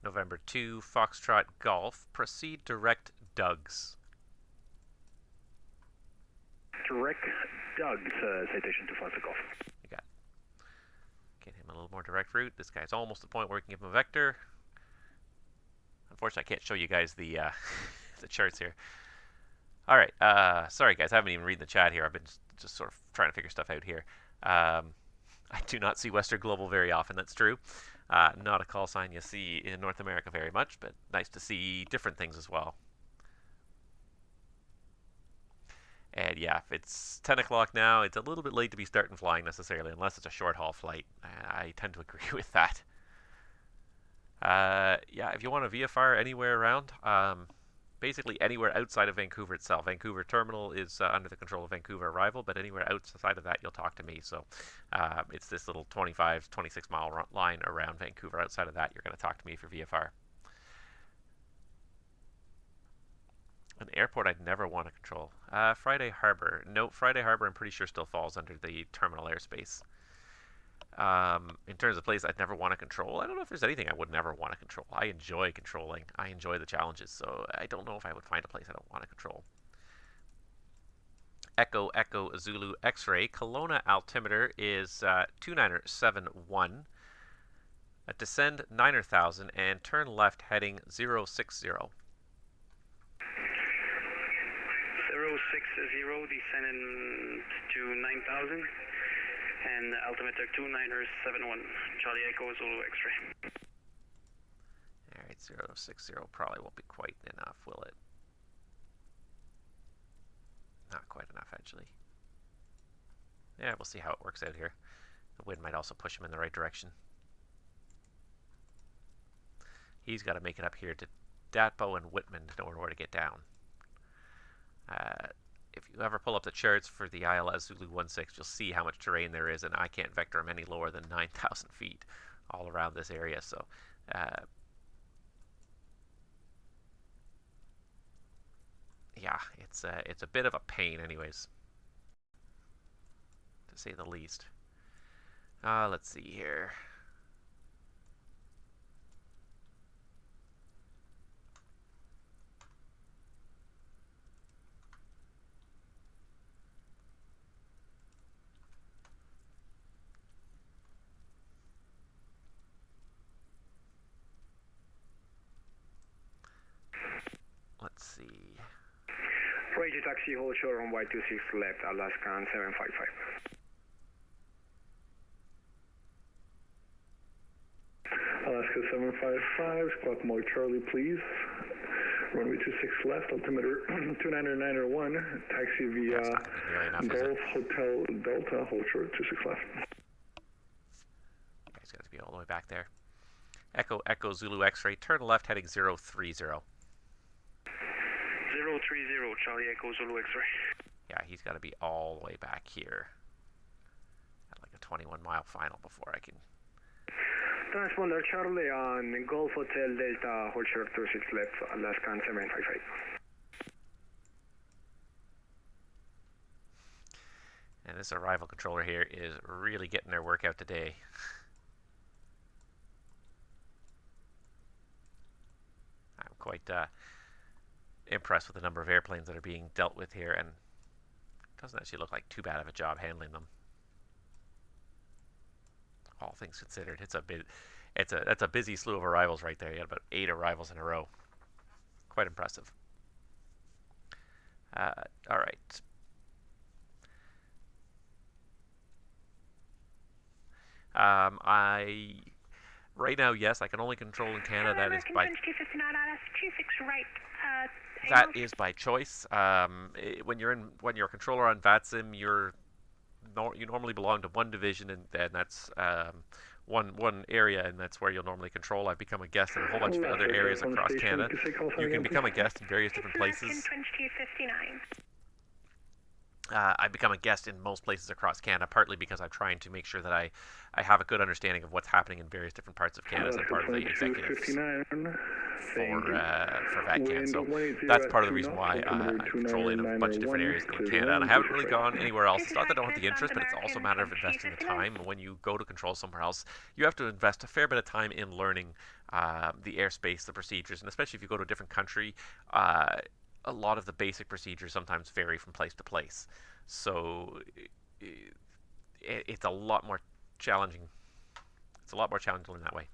November 2, Foxtrot Golf. Proceed direct Doug's. Direct Doug's, citation to Foxtrot Golf. You got it. Get him a little more direct route. This guy's almost to the point where we can give him a vector. Unfortunately, I can't show you guys the the charts here. All right. Sorry, guys. I haven't even read the chat here. I've been just sort of trying to figure stuff out here. I do not see Western Global very often. That's true. Not a call sign you see in North America very much, but nice to see different things as well. And yeah, if it's 10 o'clock now, it's a little bit late to be starting flying necessarily, unless it's a short haul flight. I tend to agree with that. Yeah, if you want a VFR anywhere around, basically anywhere outside of Vancouver itself. Vancouver Terminal is under the control of Vancouver Arrival, but anywhere outside of that, you'll talk to me. So it's this little 25, 26 mile line around Vancouver. Outside of that, you're going to talk to me for VFR. An airport I'd never want to control. Friday Harbor. No, Friday Harbor I'm pretty sure still falls under the terminal airspace. In terms of place I'd never want to control, I don't know if there's anything I would never want to control. I enjoy controlling. I enjoy the challenges, so I don't know if I would find a place I don't want to control. Echo, Echo, Zulu, X-ray. Kelowna altimeter is 2971. Descend 9,000 and turn left heading 060. 060, descending to 9,000. And altimeter 2971, Charlie Echo, Zulu X-ray. Alright, 060 probably won't be quite enough, will it? Not quite enough, actually. Yeah, we'll see how it works out here. The wind might also push him in the right direction. He's got to make it up here to Datbo and Whitman to know where to get down. If you ever pull up the charts for the ILS Zulu 16, you'll see how much terrain there is, and I can't vector him any lower than 9,000 feet all around this area. So, yeah, it's a bit of a pain, anyways, to say the least. Let's see here. Let's see. Radio taxi, hold short on Y26 left, Alaska 755. Alaska 755, squawk Mike Charlie, please. Runway 26 left, altimeter 29901, taxi via Golf Hotel Delta, hold short 26 left. You guys got to be all the way back there. Echo, Echo, Zulu X-ray, turn left heading 030. 030, Charlie Echo, Zulu X-ray. Yeah, he's got to be all the way back here at like a 21-mile final before I can. Transponder Charlie on Golf Hotel Delta, hold short 26 left, Alaskan 755. And this arrival controller here is really getting their work out today. I'm quite impressed with the number of airplanes that are being dealt with here, and it doesn't actually look like too bad of a job handling them. All things considered, that's a busy slew of arrivals right there. You had about 8 arrivals in a row. Quite impressive. All right. Right now, yes, I can only control in Canada. That is by choice. When you're a controller on VATSIM, you normally belong to one division, and that's one area, and that's where you'll normally control. I've become a guest in a whole bunch of other areas across Canada. You can become a guest in various different places. I become a guest in most places across Canada, partly because I'm trying to make sure that I have a good understanding of what's happening in various different parts of Canada as I'm part of the executives for VATCAN. So that's part of the reason why I'm controlling a bunch of different areas in Canada. And I haven't really gone anywhere else. It's not that I don't have the interest, but it's also a matter of investing the time. When you go to control somewhere else, you have to invest a fair bit of time in learning the airspace, the procedures, and especially if you go to a different country, a lot of the basic procedures sometimes vary from place to place. So it's a lot more challenging. It's a lot more challenging in that way.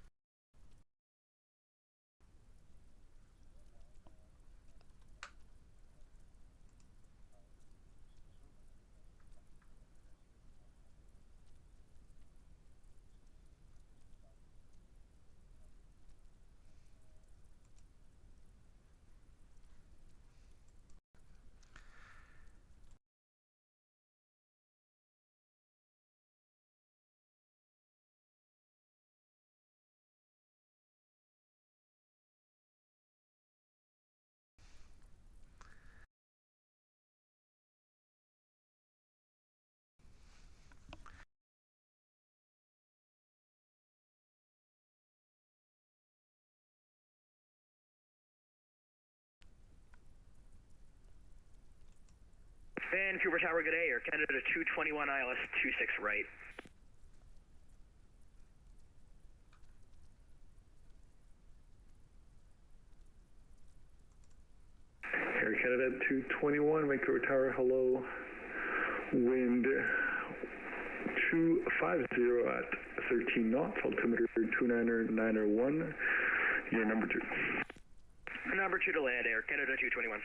Vancouver Tower, good day. Air Canada 221 ILS 26 right. Air Canada 221, Vancouver Tower, hello. Wind 250 at 13 knots, altimeter 29901. You're number 2. Number 2 to land, Air Canada 221.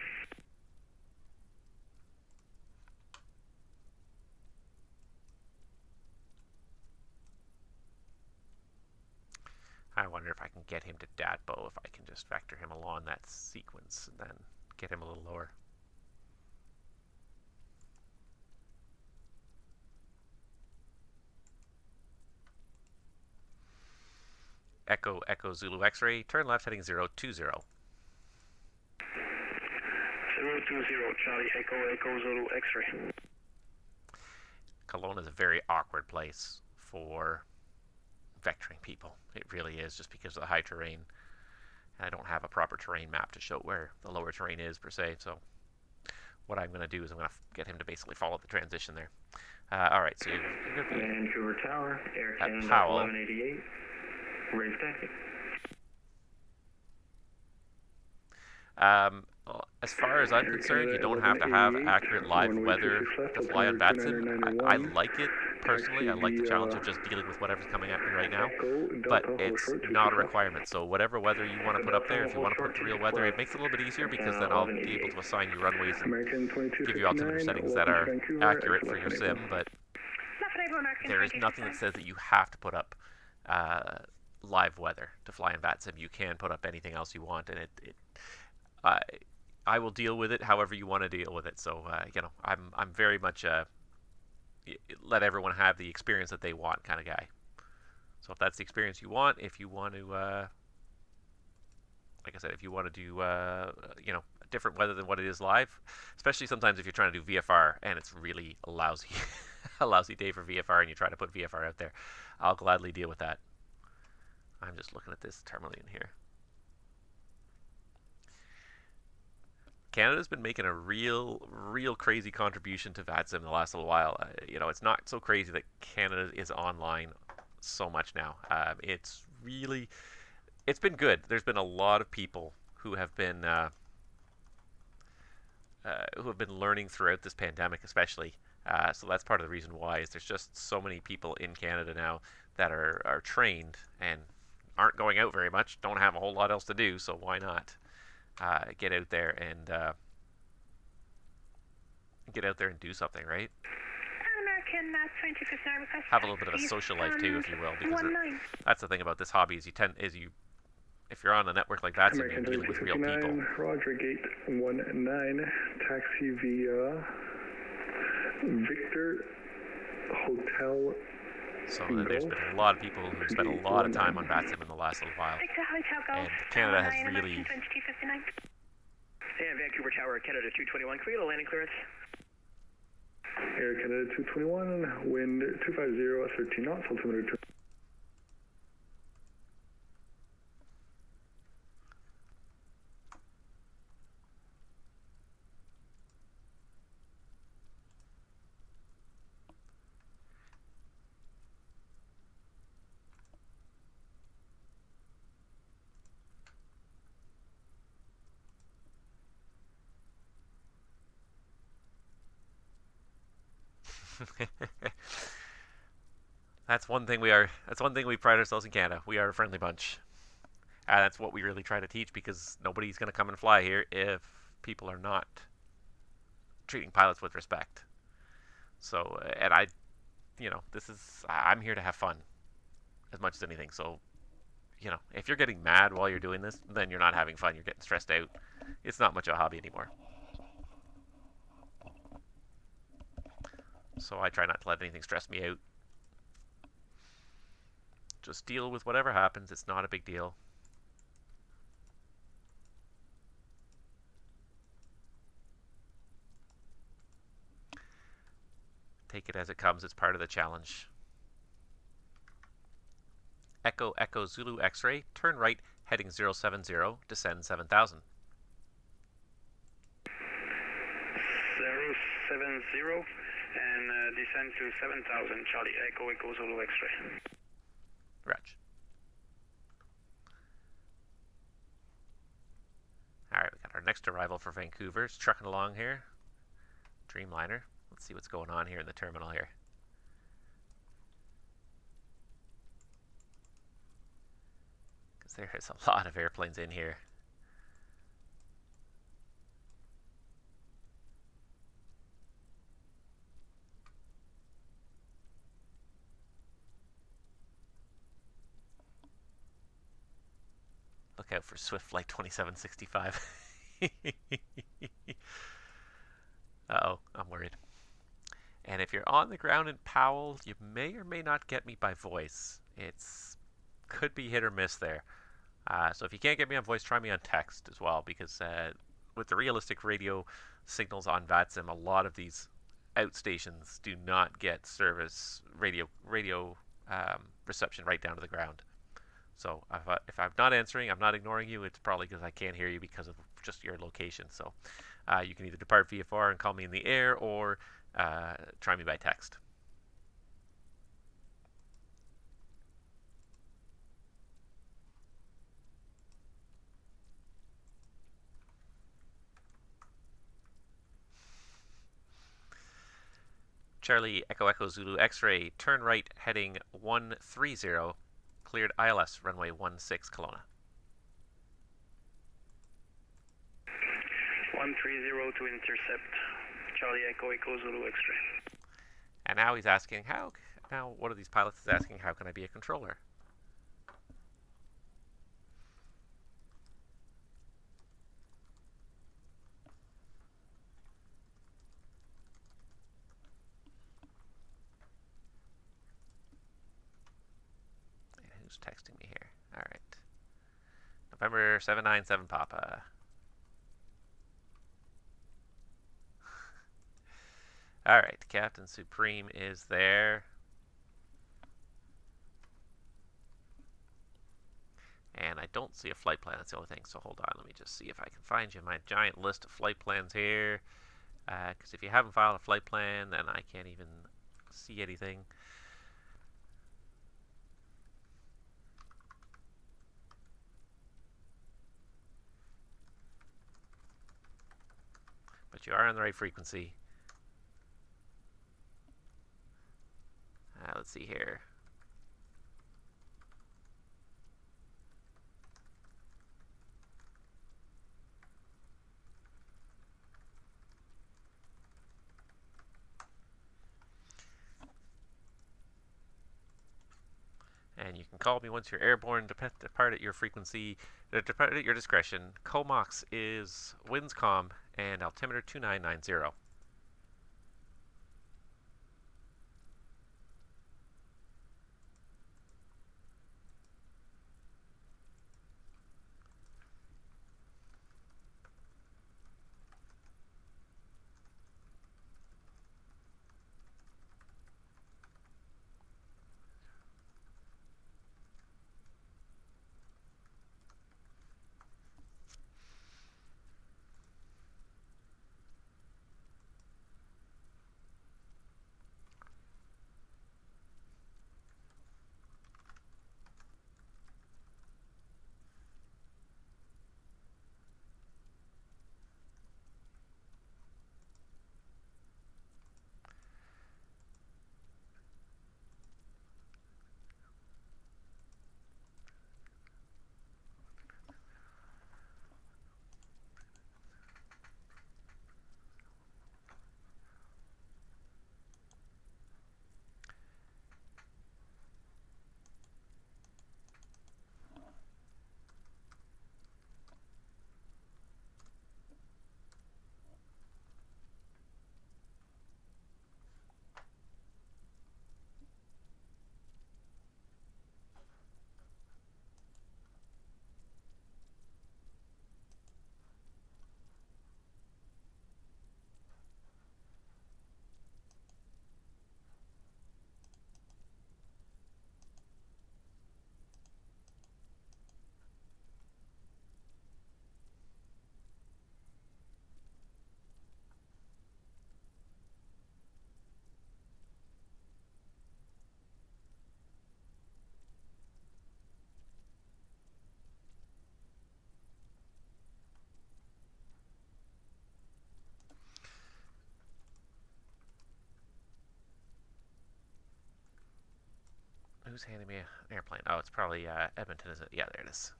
I wonder if I can get him to DATBO, if I can just vector him along that sequence and then get him a little lower. Echo, Echo, Zulu X-ray, turn left heading 020. 020, Charlie, Echo, Echo, Zulu X-ray. Kelowna is a very awkward place for vectoring people. It really is, just because of the high terrain. I don't have a proper terrain map to show where the lower terrain is per se, so what I'm going to do is I'm going to get him to basically follow the transition there. Alright, so you're going to be Vancouver Tower, Air Canada Powell. 1188, raise taxi. As far as I'm concerned, you don't have to have accurate live weather to fly on VATSIM. I like it personally. I like the challenge of just dealing with whatever's coming at me right now, but it's not a requirement. So whatever weather you want to put up there, if you want to put the real weather, it makes it a little bit easier, because then I'll be able to assign you runways and give you altimeter settings that are accurate for your sim, but there is nothing that says that you have to put up live weather to fly in VATSIM. You can put up anything else you want, and I will deal with it however you want to deal with it. So you know, I'm very much let everyone have the experience that they want kind of guy. So if that's the experience you want, if you want to, like I said, if you want to do you know, different weather than what it is live, especially sometimes if you're trying to do VFR and it's really a lousy a lousy day for VFR and you try to put VFR out there, I'll gladly deal with that. I'm just looking at this tourmaline here. Canada's been making a real crazy contribution to VATSIM in the last little while. You know, it's not so crazy that Canada is online so much now. It's been good. There's been a lot of people who have been learning throughout this pandemic, especially. So that's part of the reason why is there's just so many people in Canada now that are trained and aren't going out very much, don't have a whole lot else to do, so why not get out there and do something, right? American 2059 request. Have a little bit of a social life too, if you will, because that's the thing about this hobby is if you're on a network like that, you're dealing with real people. Roger, gate 19, taxi via Victor Hotel. So there's been a lot of people who spent a lot of time on VATSIM in the last little while. And Canada has really... And Vancouver Tower, Canada 221, can we get a landing clearance? Air Canada 221, wind 250, 13 knots, altimeter 2. That's one thing we pride ourselves in Canada. We are a friendly bunch. And that's what we really try to teach, because nobody's going to come and fly here if people are not treating pilots with respect. So, and I'm here to have fun as much as anything. So, you know, if you're getting mad while you're doing this, then you're not having fun. You're getting stressed out. It's not much of a hobby anymore. So I try not to let anything stress me out. Just deal with whatever happens. It's not a big deal. Take it as it comes. It's part of the challenge. Echo Echo Zulu X-ray. Turn right, heading 070. Descend 7000. 070 and descend to 7000. Charlie Echo Echo Zulu X-ray. Roger. Alright, we got our next arrival for Vancouver. It's trucking along here. Dreamliner. Let's see what's going on here in the terminal here. Because there is a lot of airplanes in here. Look out for Swift Flight 2765. Uh-oh, I'm worried. And if you're on the ground in Powell, you may or may not get me by voice. Could be hit or miss there. So if you can't get me on voice, try me on text as well, because with the realistic radio signals on VATSIM, a lot of these outstations do not get service radio reception right down to the ground. So if I'm not answering, I'm not ignoring you, it's probably because I can't hear you because of just your location. So you can either depart VFR and call me in the air, or try me by text. Charlie Echo Echo Zulu X-ray, turn right, heading 130. Cleared ILS, runway 16, Kelowna. 130 to intercept. Charlie Echo Echo Zulu X-ray. And now he's asking, one of these pilots is asking, how can I be a controller? Who's texting me here? All right. November 797 Papa. All right, Captain Supreme is there. And I don't see a flight plan. That's the only thing. So hold on. Let me just see if I can find you my giant list of flight plans here. Because if you haven't filed a flight plan, then I can't even see anything. But you are on the right frequency. Let's see here. And you can call me once you're airborne. Depart at your frequency. Depart at your discretion. Comox is Windscom and altimeter 2990. Who's handing me an airplane? Oh, it's probably Edmonton, isn't it? Yeah, there it is.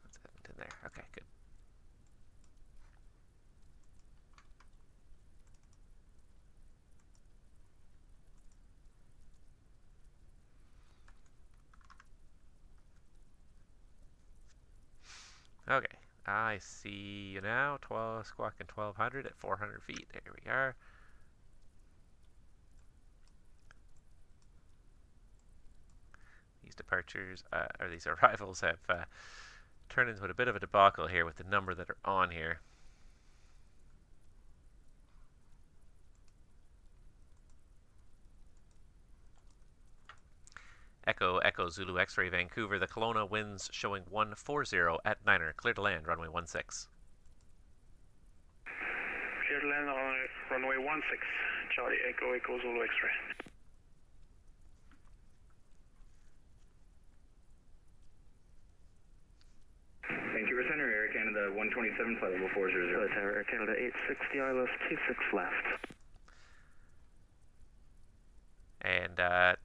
That's Edmonton there. Okay, good. Okay, I see you now. 12 squawking 1200 at 400 feet. There we are. These departures, or these arrivals have turned into a bit of a debacle here with the number that are on here. Echo, Echo, Zulu, X-ray, Vancouver. The Kelowna winds showing 140 at Niner. Clear to land, runway 16. Clear to land on runway 16. Charlie, Echo, Echo, Zulu, X-ray. Vancouver Center, Air Canada 127, flight level 400. Tower, Air Canada 860, ILS 26 left. And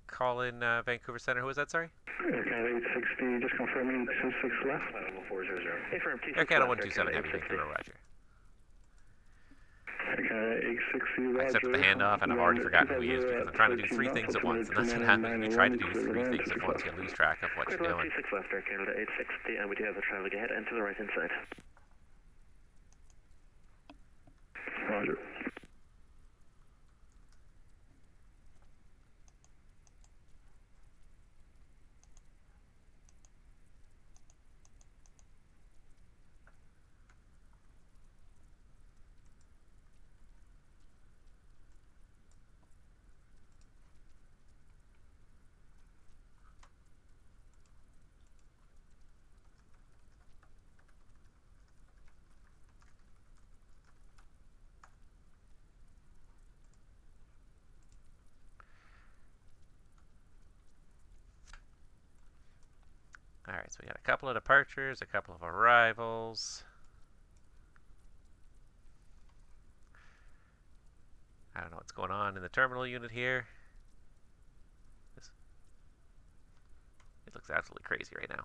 call in Vancouver Center. Who was that, sorry? Air Canada 860, just confirming 26 left. Flight level 400. Affirm, 26 Air Canada left, 127, Heavy, Vancouver, roger. Air Canada 860, roger. I accepted the handoff, and I've already forgotten who he is because I'm trying to do 3 things at once, and that's what happens when you try to do 3 things at once. You lose track of what you're doing. 26 left, Air Canada 860, and we do have the traffic ahead and to the right hand side. Roger. Alright, so we got a couple of departures, a couple of arrivals. I don't know what's going on in the terminal unit here. It looks absolutely crazy right now.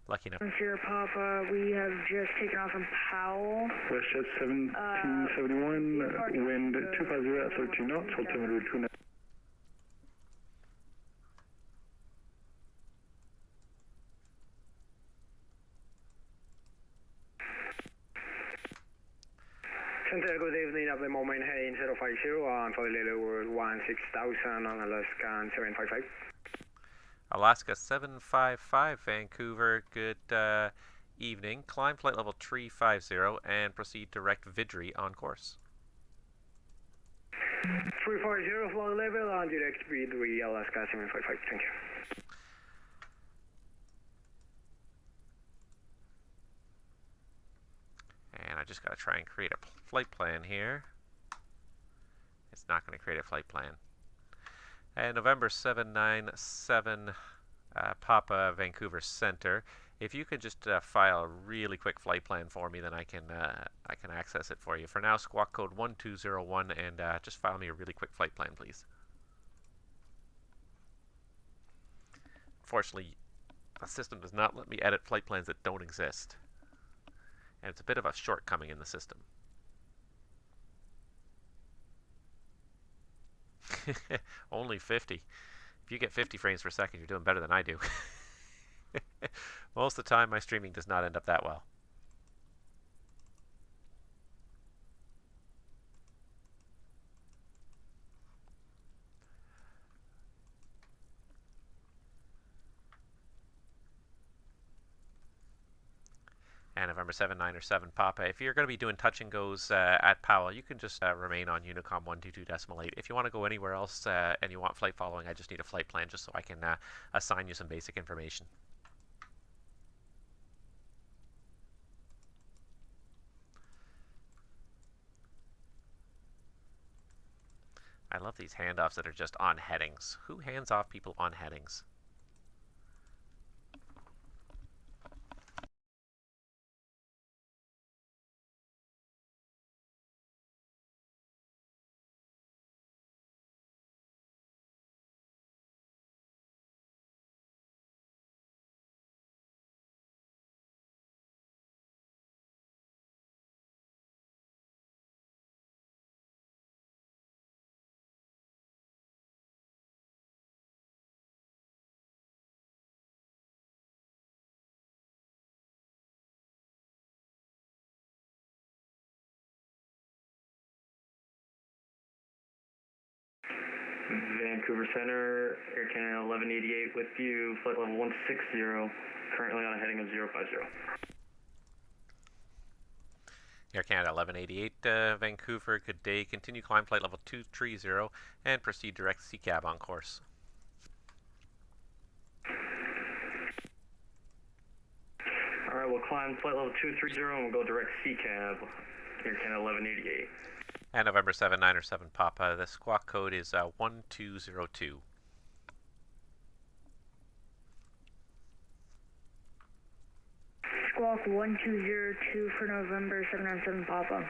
Lucky enough. Sierra Papa, we have just taken off from Powell. WestJet 1771, wind 250 at 13 knots, altimeter 29. Center, good evening. At the moment, heading 050 on for the level 16,000 on Alaska 755. Alaska 755, Vancouver, good evening. Climb flight level 350 and proceed direct Vidri on course. 340 flight level on direct Vidri, Alaska 755. Thank you. And I just got to try and create a flight plan here. It's not going to create a flight plan. And November 797 Papa Vancouver Center. If you could just file a really quick flight plan for me, then I can access it for you. For now, squawk code 1201 and just file me a really quick flight plan, please. Unfortunately, the system does not let me edit flight plans that don't exist. And it's a bit of a shortcoming in the system. Only 50. If you get 50 frames per second, you're doing better than I do. Most of the time, my streaming does not end up that well. And November 797 Papa. If you're going to be doing touch and goes at Powell, you can just remain on Unicom 122.8. If you want to go anywhere else and you want flight following, I just need a flight plan just so I can assign you some basic information. I love these handoffs that are just on headings. Who hands off people on headings? Vancouver Center, Air Canada 1188 with you, flight level 160, currently on a heading of 050. Air Canada 1188 Vancouver, good day. Continue climb flight level 230 and proceed direct CCAB on course. Alright, we'll climb flight level 230 and we'll go direct CCAB, Air Canada 1188. And November 797 Papa, the squawk code is 1202. Squawk 1202 for November 797 Papa.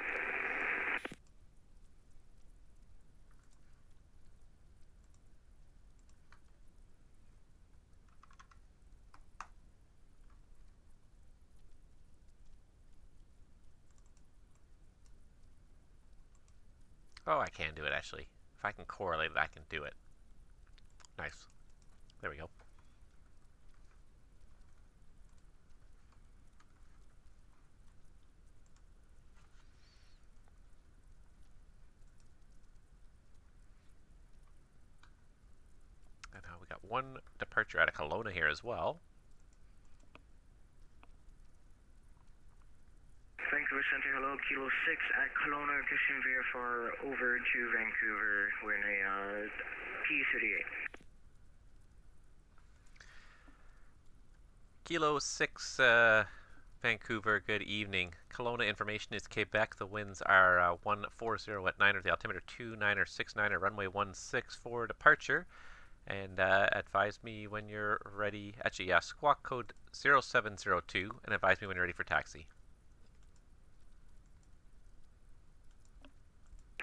Oh, I can do it actually. If I can correlate it, I can do it. Nice. There we go. And now we got one departure out of Kelowna here as well. Vancouver Center, hello, Kilo 6 at Kelowna, Christian VFR over to Vancouver. We're in a P38. Kilo 6 Vancouver, good evening. Kelowna information is Quebec. The winds are 140 at 9er, the altimeter 29er69er, runway 16 for departure. And advise me when you're ready. Actually, yeah, squawk code 0702 and advise me when you're ready for taxi.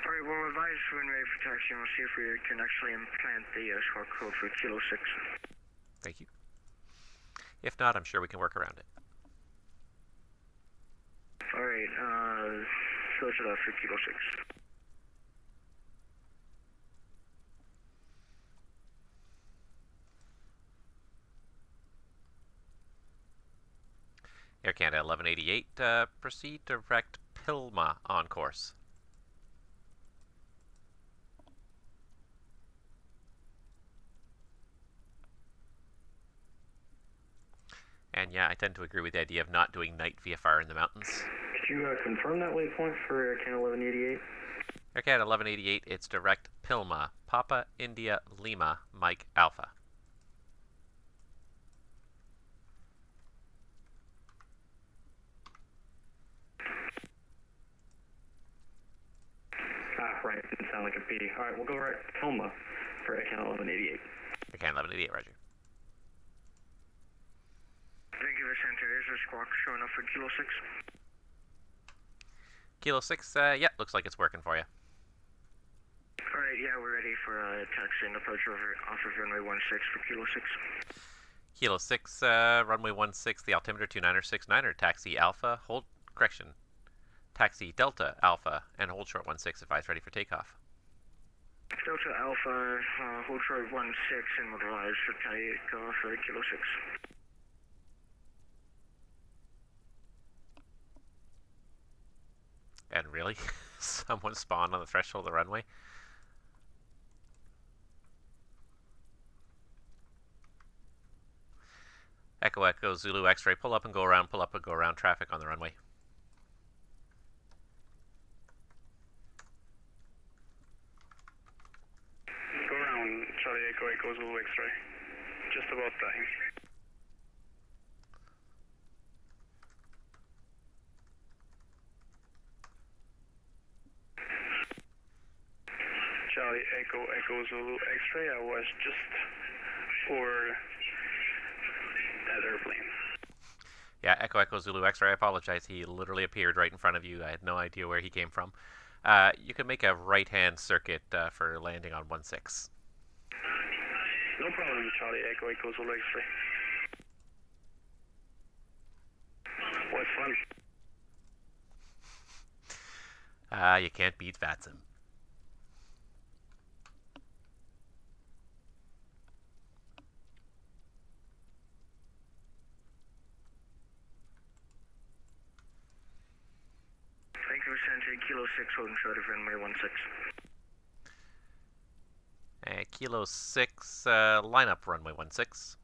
Alright, we'll advise when ready for taxi and we'll see if we can actually implant the squawk code for Kilo 6. Thank you. If not, I'm sure we can work around it. Alright, switch it off for Kilo 6. Air Canada 1188, proceed direct Pilma on course. And yeah, I tend to agree with the idea of not doing night VFR in the mountains. Could you confirm that waypoint for Air Canada 1188? Air Canada 1188, it's direct Pilma, Papa India Lima, Mike Alpha. Right, didn't sound like a P. Alright, we'll go right Pilma for Air Canada 1188. Air Canada 1188, roger. Vancouver Center, is a squawk showing up for Kilo 6? Kilo 6, yeah, looks like it's working for you. Alright, yeah, we're ready for taxi and approach off of runway 16 for Kilo 6. Kilo 6, runway 16, the altimeter 29er69er, taxi Alpha, hold, correction, taxi Delta Alpha, and hold short 16, advise ready for takeoff. Delta Alpha, hold short 16 and mobilize for takeoff for Kilo 6. And really? Someone spawned on the threshold of the runway? Echo Echo Zulu X-ray, pull up and go around traffic on the runway. Go around, Charlie Echo Echo Zulu X-ray. Just about time. Charlie Echo Echo Zulu X-ray, I was just over that airplane. Yeah, Echo Echo Zulu X-ray, I apologize. He literally appeared right in front of you. I had no idea where he came from. You can make a right-hand circuit for landing on 16. No problem, Charlie Echo Echo Zulu X-ray. Was fun. You can't beat VATSIM. Vancouver Center, Kilo 6, holding short of runway 16. Kilo 6, line up runway 16.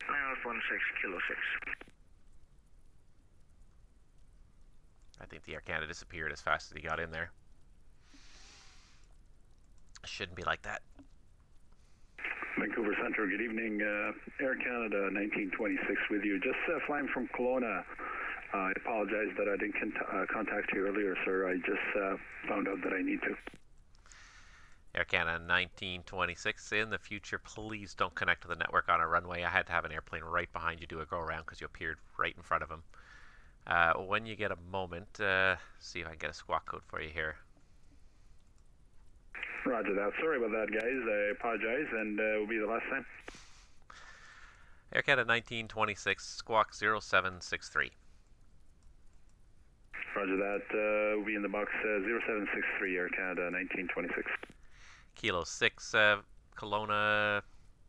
Line up 16, Kilo 6. I think the Air Canada disappeared as fast as he got in there. Shouldn't be like that. Vancouver Center, good evening. Air Canada 1926 with you. Just flying from Kelowna. I apologize that I didn't contact you earlier, sir. I just found out that I need to. Air Canada 1926, in the future, please don't connect to the network on a runway. I had to have an airplane right behind you do a go-around because you appeared right in front of him. When you get a moment, see if I can get a squawk code for you here. Roger that. Sorry about that, guys. I apologize, and it will be the last time. Air Canada 1926, squawk 0763. Roger that. We'll be in the box 0763, Air Canada 1926. Kilo 6, Kelowna,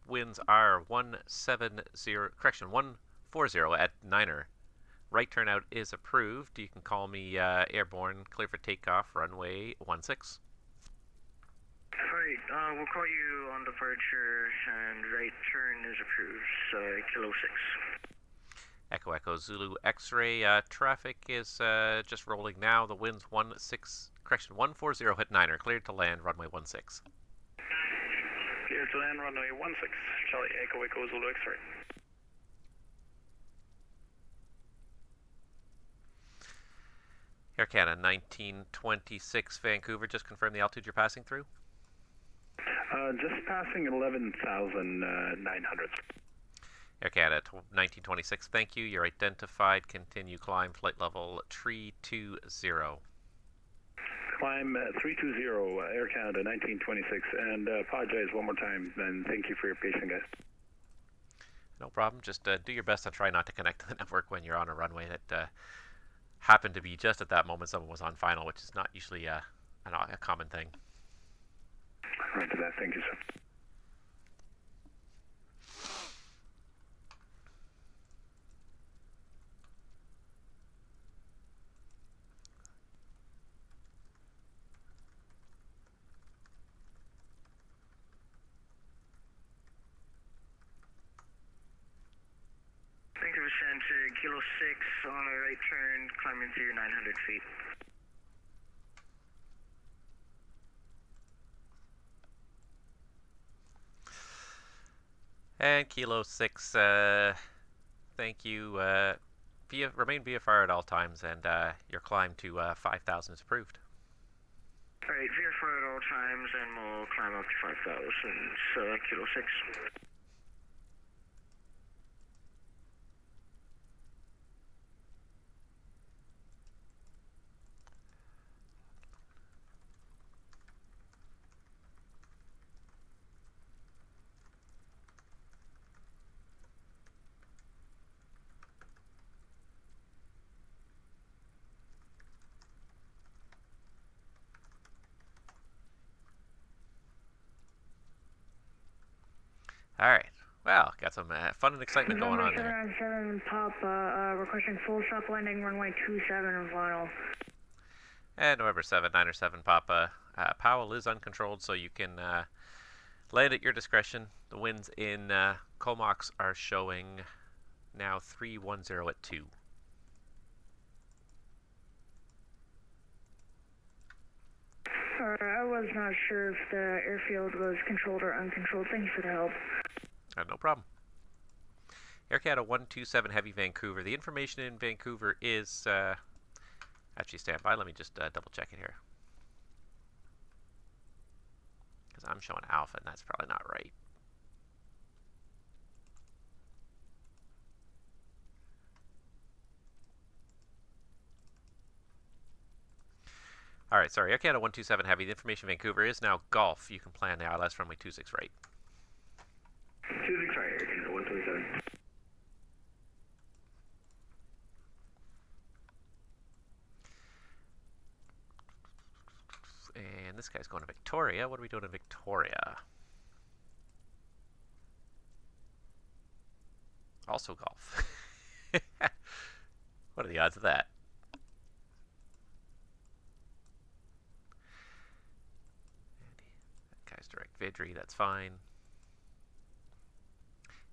winds are 140 at 9er. Right turnout is approved. You can call me airborne, clear for takeoff, runway 16. Alright, we'll call you on departure, and right turn is approved, Kilo 6. Echo Echo Zulu X-ray, traffic is just rolling now. The wind's 140 at 9er, cleared to land, runway 16. Clear to land, runway 16, Charlie Echo Echo Zulu X-ray. Air Canada 1926 Vancouver, just confirm the altitude you're passing through. Just passing 11,900. Air Canada 1926, thank you. You're identified. Continue climb, flight level 320. Climb 320, Air Canada 1926, and apologize one more time, and thank you for your patience, guys. No problem. Just do your best to try not to connect to the network when you're on a runway that happened to be just at that moment someone was on final, which is not usually a common thing. Right to that. Thank you, sir. Vancouver Center, Kilo 6 on a right turn, climbing through 900 feet. And Kilo 6, thank you. Remain VFR at all times, and your climb to 5,000 is approved. Alright, VFR at all times, and we'll climb up to 5,000, so Kilo 6. Alright, well, got some fun and excitement going on there. November 797 Papa, requesting full stop landing, runway 27 and final. And November 797 Papa, Powell is uncontrolled, so you can land at your discretion. The winds in Comox are showing now 310 at 2. I was not sure if the airfield was controlled or uncontrolled. Thanks for the help. No problem. Air Canada 127 Heavy Vancouver. The information in Vancouver is... actually, stand by. Let me just double check it here. Because I'm showing Alpha, and that's probably not right. Alright, sorry. Air Canada 127 Heavy. The information in Vancouver is now Golf. You can plan the ILS runway 26 right. 26 right, Air Canada 127. And this guy's going to Victoria. What are we doing in Victoria? Also Golf. What are the odds of that? That guy's direct Vidri, that's fine.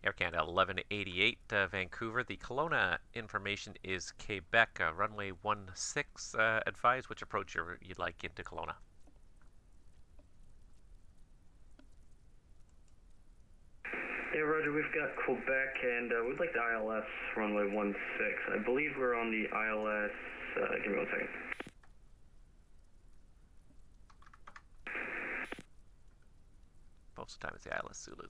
Air Canada 1188 Vancouver. The Kelowna information is Quebec, runway 16. Advise which approach you'd like into Kelowna. Yeah, Roger, we've got Quebec, and we'd like the ILS runway 16. I believe we're on the ILS, give me 1 second. Most of the time it's the ILS Zulu.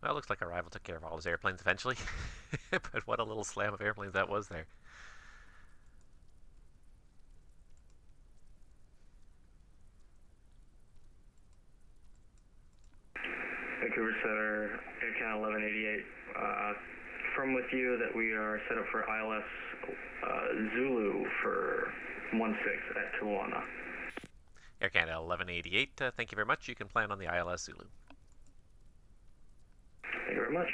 Well, it looks like our rival took care of all his airplanes eventually. But what a little slam of airplanes that was there. Vancouver Center, Air Canada 1188. Confirm with you that we are set up for ILS Zulu for 16 at Kelowna. Air Canada 1188, thank you very much. You can plan on the ILS Zulu. Thank you very much.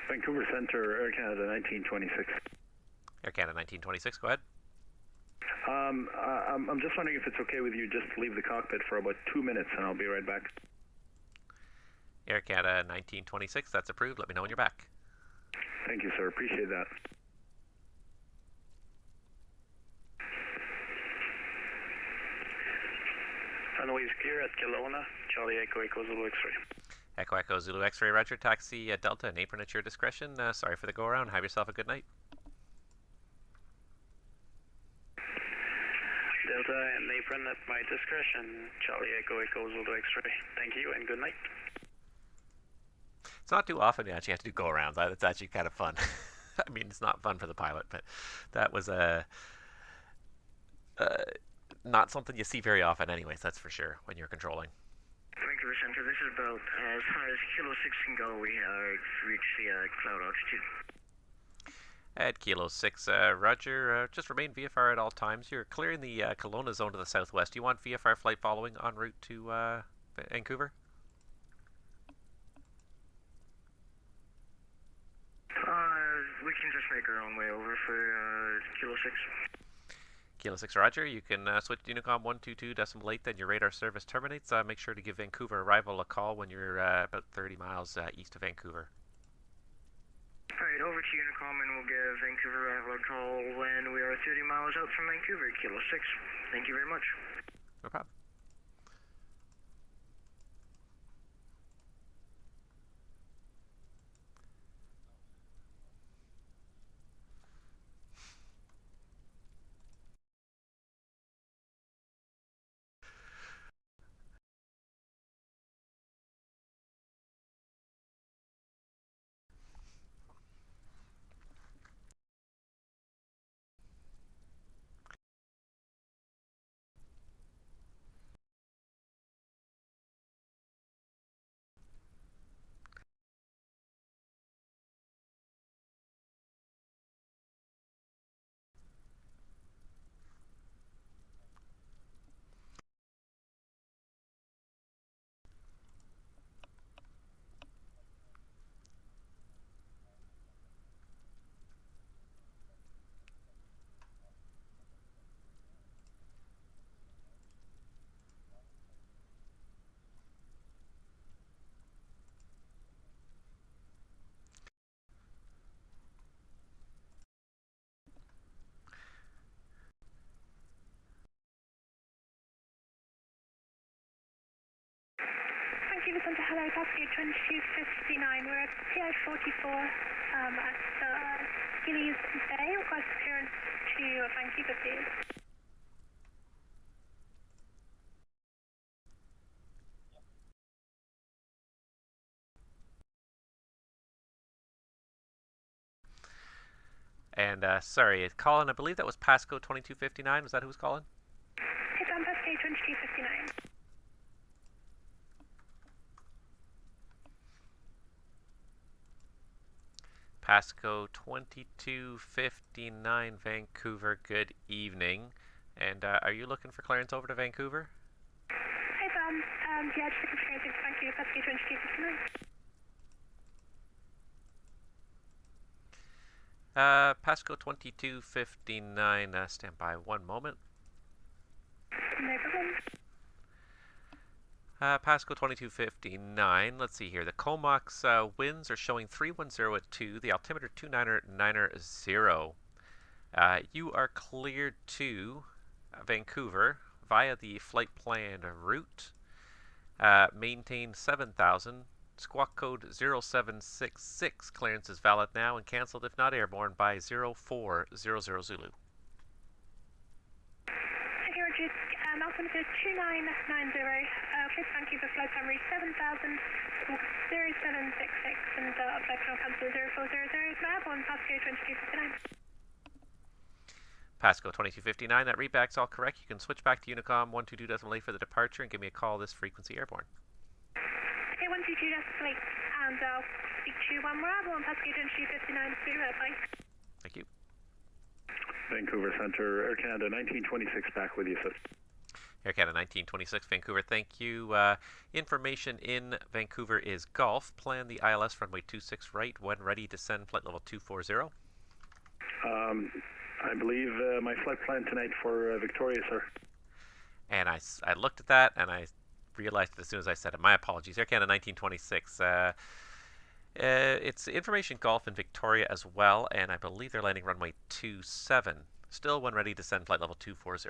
Vancouver Center, Air Canada 1926. Air Canada 1926, go ahead. I'm just wondering if it's okay with you just to leave the cockpit for about 2 minutes and I'll be right back. Air Canada 1926, that's approved. Let me know when you're back. Thank you, sir. Appreciate that. Runway is clear at Kelowna, Charlie Echo Zulu X-ray. Echo Zulu X-ray, roger. Taxi Delta and apron at your discretion. Sorry for the go-around. Have yourself a good night. Delta and apron at my discretion. Charlie Echo Zulu X-ray. Thank you and good night. It's not too often you actually have to do go-arounds. It's actually kind of fun. I mean, it's not fun for the pilot, but that was not something you see very often anyways, that's for sure, when you're controlling. Vancouver Center, this is about as high as Kilo 6 can go. We reached the cloud altitude. At Kilo 6, roger. Just remain VFR at all times. You're clearing the Kelowna zone to the southwest. Do you want VFR flight following en route to Vancouver? We can just make our own way over for Kilo 6. Kilo 6, roger. You can switch to Unicom 122.8, then your radar service terminates. Make sure to give Vancouver arrival a call when you're about 30 miles east of Vancouver. Alright, over to Unicom and we'll give Vancouver arrival a call when we are 30 miles out from Vancouver, Kilo 6. Thank you very much. No problem. Vancouver Center, hello, passenger 2259. We're at PI 44 at Gillies Bay. Request clearance to Vancouver, please. And sorry, calling, I believe that was Pasco 2259. Was that who was calling? It's on passenger 2259. Pasco 2259, Vancouver, good evening. And are you looking for clearance over to Vancouver? Hey, Tom. Yeah, just looking for clearance to Vancouver, passenger 2259. Pasco 2259, stand by one moment. No problem. Pasco 2259, let's see here. The Comox winds are showing 310 at 2, the altimeter 29990. You are cleared to Vancouver via the flight plan route. Maintain 7000. Squawk code 0766. Clearance is valid now and cancelled if not airborne by 0400 Zulu. Thank you, Richard. Altimeter 2990. Clear to Vancouver, flight summary 7000. Squawk 0766 and objection on cancel 0400. Airborne, Pasco 2259. Pasco 2259, that readback's all correct. You can switch back to Unicom 122.8 for the departure and give me a call this frequency airborne. Okay, 122.8, and I'll speak to you when we're airborne, Pasco 2259, bye. Thank you. Vancouver Center, Air Canada 1926 back with you, sir. Air Canada 1926, Vancouver, thank you. Information in Vancouver is Golf. Plan the ILS runway 26 right when ready to send flight level 240. I believe my flight plan tonight for Victoria, sir. And I looked at that and I realized it as soon as I said it. My apologies. Air Canada 1926. It's information Golf in Victoria as well, and I believe they're landing runway 27. Still when ready to send flight level 240.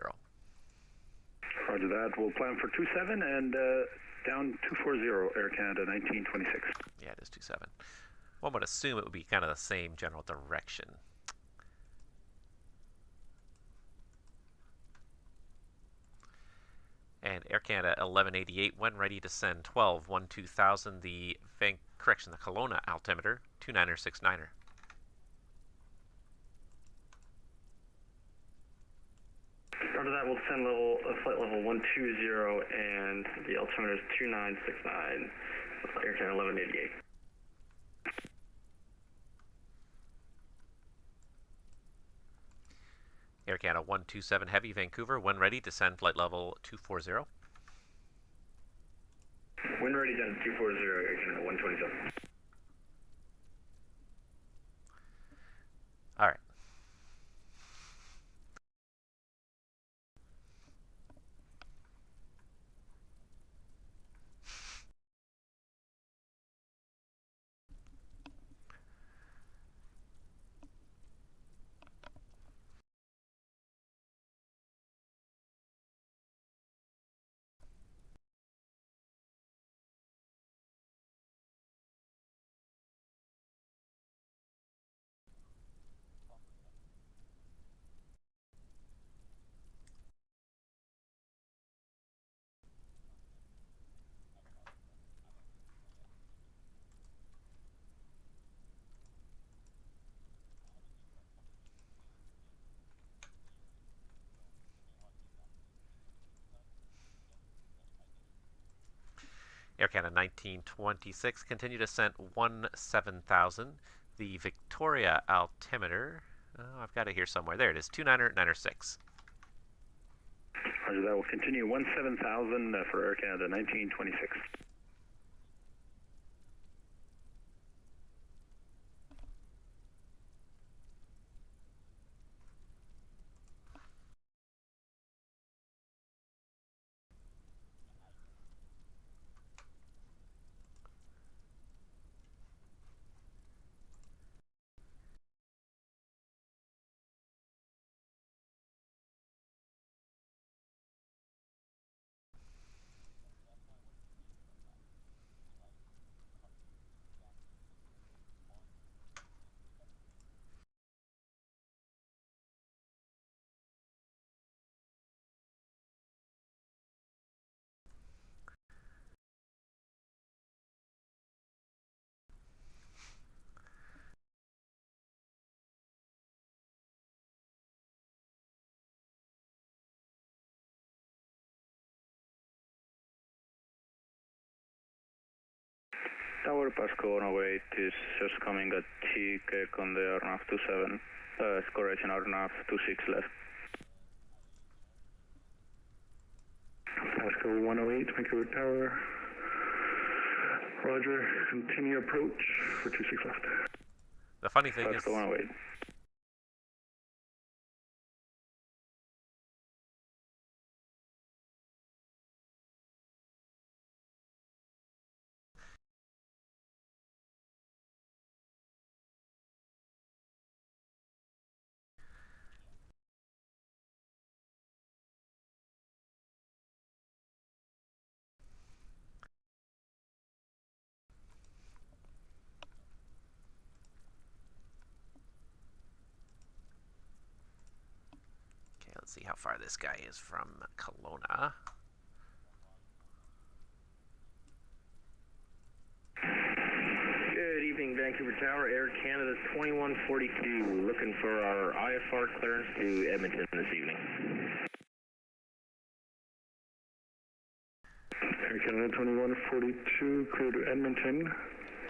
Roger that. We'll plan for 27 and Down 240, Air Canada 1926. Yeah, it is 27. One would assume it would be kind of the same general direction. And Air Canada 1188, when ready to send 12-2000, the Kelowna altimeter, 29er69er. After that, we'll send flight level 120, and the altimeter is 2969, Air Canada 1188. Air Canada 127 Heavy, Vancouver, when ready to send flight level 240. When ready, down 240, Air Canada 127. All right. Air Canada 1926, continue descent 17,000. The Victoria altimeter, I've got it here somewhere. There it is, 29er6. Roger that. Will continue 17,000 for Air Canada 1926. Tower Pasco on our way. It is just coming at TK on the RNAV 27. Correction, RNAV 26 left. Pasco 108, Vancouver Tower. Roger, continue approach for 26 left. The funny thing Pasco is... 108. Let's see how far this guy is from Kelowna. Good evening, Vancouver Tower, Air Canada 2142, looking for our IFR clearance to Edmonton this evening. Air Canada 2142, clear to Edmonton.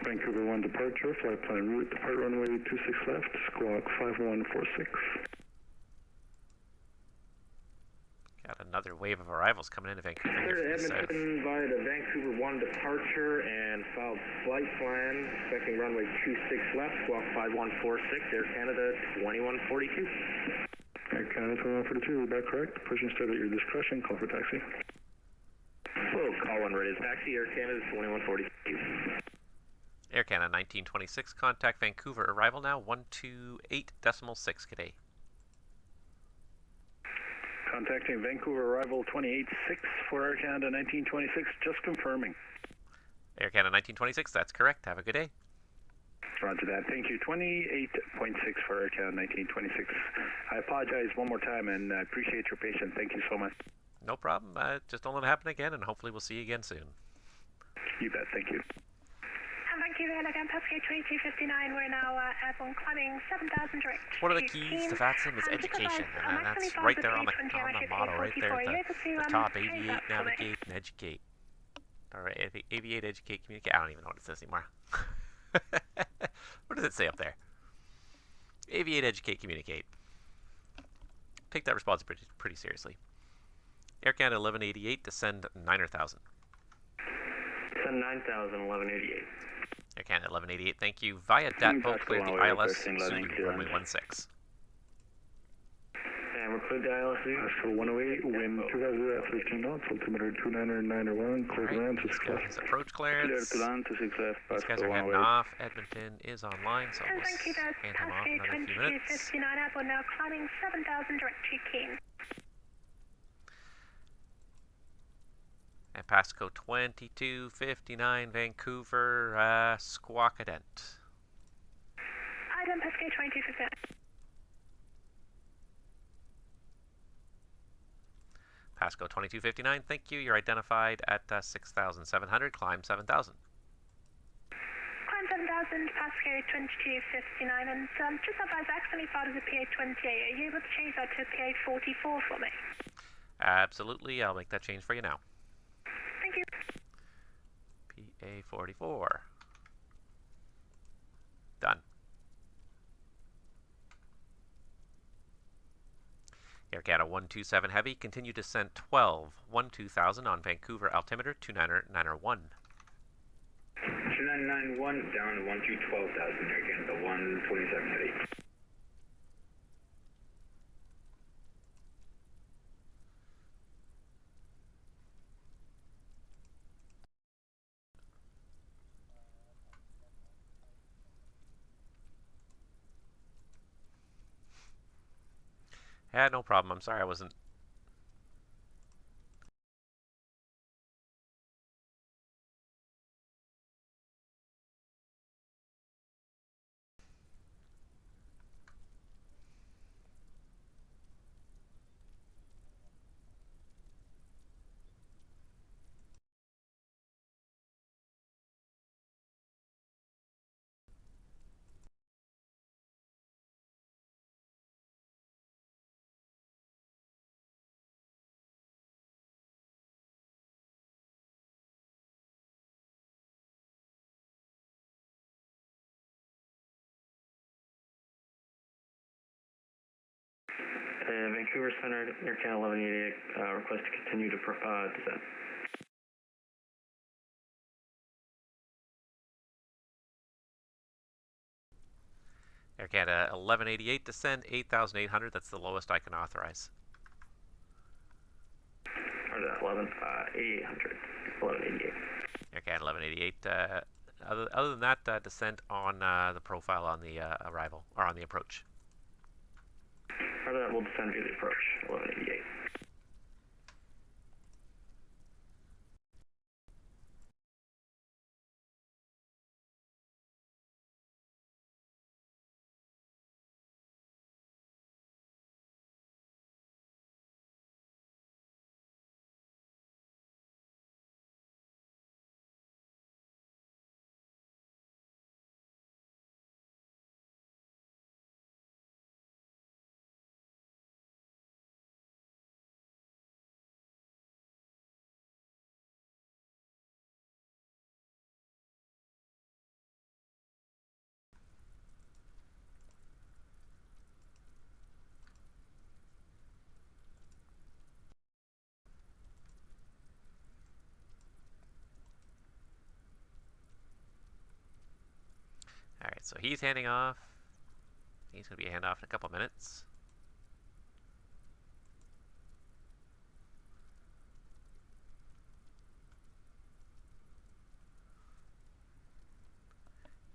Vancouver 1 departure, flight plan route, depart runway 26 left, squawk 5146. Got another wave of arrivals coming into Vancouver. Clear to Edmonton via the Vancouver 1 departure and filed flight plan, expecting runway 26 left, squawk 5146, Air Canada 2142. Air Canada 2142, is that correct? Pushing start at your discretion, call for taxi. Full call on ready taxi, Air Canada 2142. Air Canada 1926, contact Vancouver, arrival now 128.6, G'day. contacting Vancouver arrival 28.6 for Air Canada 1926, just confirming. Air Canada 1926, that's correct. Have a good day. Roger that. Thank you. 28.6 for Air Canada 1926. I apologize one more time, and I appreciate your patience. Thank you so much. No problem. Just don't let it happen again, and hopefully we'll see you again soon. You bet. Thank you. Vancouver, again, Pascal 2259. We're now airborne climbing 7,000 direct. One of the keys to VATSIM is education, and that's right there on the motto, right there at the top. Aviate, navigate, and educate. Or aviate, educate, communicate. I don't even know what it says anymore. What does it say up there? Aviate, educate, communicate. Take that responsibility pretty seriously. Air Canada 1188, descend 9,000. Descend 9,000, 1188. Air Canada 1188, thank you. Via DATPO, cleared the ILS Zulu, runway 16. And we're cleared the ILS Zulu. Oscar 108, wind 2013 knots, altimeter 299.1, clear to land, 6 left. Approach clearance. Clear to land, 6 left, These guys are heading off. Edmonton is online, so we'll hand him off in another few minutes. 59 airborne now climbing 7,000 direct to Keene. And passcode 2259 Vancouver, Squawkadent. Item Pascal 2259. Passcode 2259, thank you. You're identified at 6,700, climb 7,000. Climb 7,000, Pascal 2259, and just up, I accidentally thought of the PA28. Are you able to change that to PA44 for me? Absolutely, I'll make that change for you now. Thank you. PA44. Done. Air Canada 127 Heavy, continue descent 12, 12,000 on Vancouver altimeter 29991. 2991 down to 12,000, Air Canada 127 Heavy. Yeah, no problem. I'm sorry I wasn't... Vancouver Center, Air Canada 1188, request to continue to descent. Air Canada 1188, descend 8,800. That's the lowest I can authorize. Or that 800, 1188. Air Canada 1188. Other than that, descent on the profile on the arrival, or on the approach. Or that, we'll descend via the approach, 1188. Alright, so he's handing off. He's going to be a handoff in a couple minutes.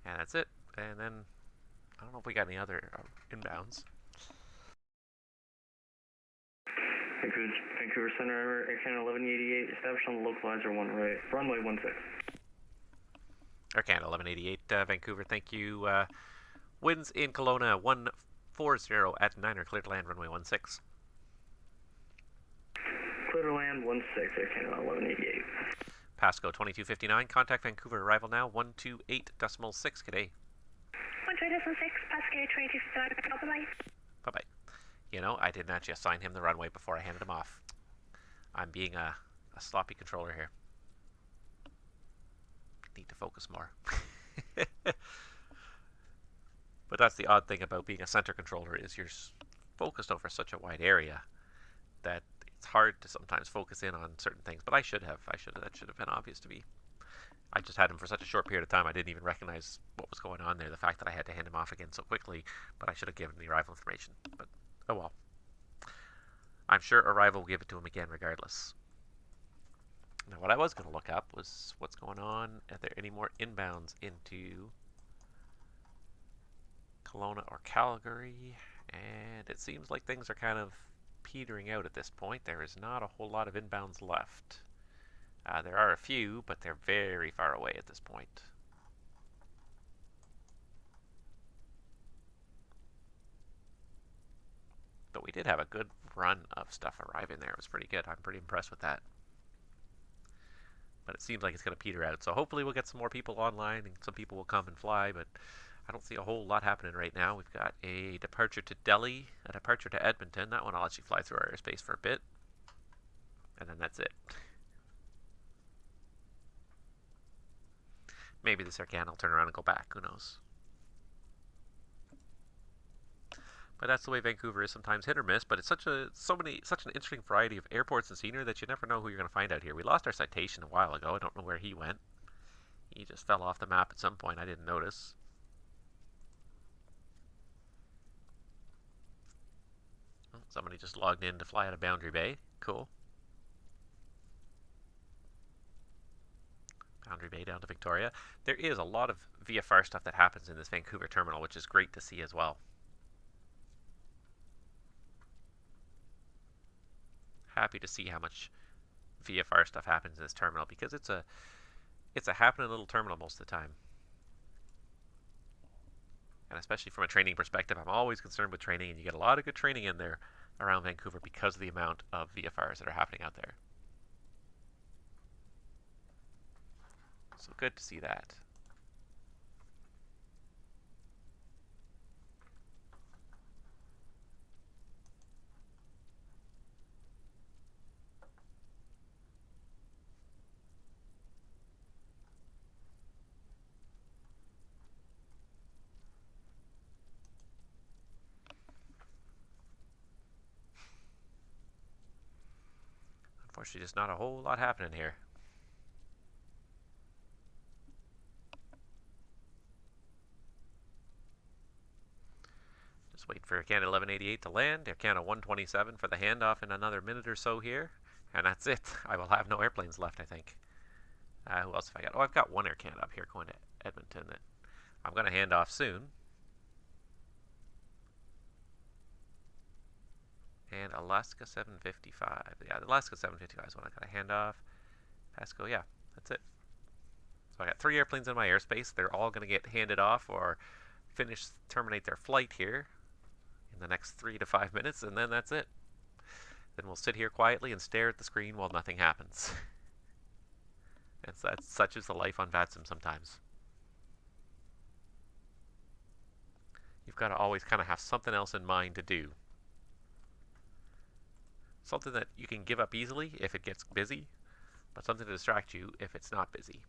And that's it. And then, I don't know if we got any other inbounds. Vancouver Center, Air Canada 1188, established on the localizer runway 16. Air Canada 1188, Vancouver, thank you. Winds in Kelowna 140 at 9er, clear to land runway 16. Clear to land 16, Air Canada 1188. Pasco 2259, contact Vancouver, arrival now 128.6, good day. 128.6, Pasco 2259, bye-bye. Bye-bye. You know, I didn't actually assign him the runway before I handed him off. I'm being a sloppy controller here. Need to focus more. But that's the odd thing about being a center controller, is you're focused over such a wide area that it's hard to sometimes focus in on certain things. But that should have been obvious to me. I just had him for such a short period of time, I didn't even recognize what was going on there. The fact that I had to hand him off again so quickly, but I should have given the arrival information. But oh well. I'm sure arrival will give it to him again regardless. Now what I was going to look up was what's going on. Are there any more inbounds into Kelowna or Calgary? And it seems like things are kind of petering out at this point. There is not a whole lot of inbounds left. There are a few, but they're very far away at this point. But we did have a good run of stuff arriving there. It was pretty good. I'm pretty impressed with that. But it seems like it's going to peter out. So hopefully we'll get some more people online and some people will come and fly, but I don't see a whole lot happening right now. We've got a departure to Delhi, a departure to Edmonton. That one I'll actually fly through our airspace for a bit. And then that's it. Maybe this Air will turn around and go back. Who knows? But that's the way Vancouver is, sometimes hit or miss. But it's such an interesting variety of airports and scenery that you never know who you're going to find out here. We lost our citation a while ago. I don't know where he went. He just fell off the map at some point. I didn't notice. Oh, somebody just logged in to fly out of Boundary Bay. Cool. Boundary Bay down to Victoria. There is a lot of VFR stuff that happens in this Vancouver terminal, which is great to see as well. Happy to see how much VFR stuff happens in this terminal, because it's a happening little terminal most of the time. And especially from a training perspective, I'm always concerned with training, and you get a lot of good training in there around Vancouver because of the amount of VFRs that are happening out there. So good to see that. Unfortunately, just not a whole lot happening here. Just wait for Air Canada 1188 to land. Air Canada 127 for the handoff in another minute or so here. And that's it. I will have no airplanes left, I think. Who else have I got? Oh, I've got one Air Canada up here going to Edmonton that I'm going to hand off soon. And Alaska 755. Yeah, the Alaska 755 is one I got to hand off. Pasco, yeah, that's it. So I got 3 airplanes in my airspace. They're all going to get handed off or terminate their flight here in the next 3 to 5 minutes, and then that's it. Then we'll sit here quietly and stare at the screen while nothing happens. And such is the life on VATSIM sometimes. You've got to always kind of have something else in mind to do. Something that you can give up easily if it gets busy, but something to distract you if it's not busy.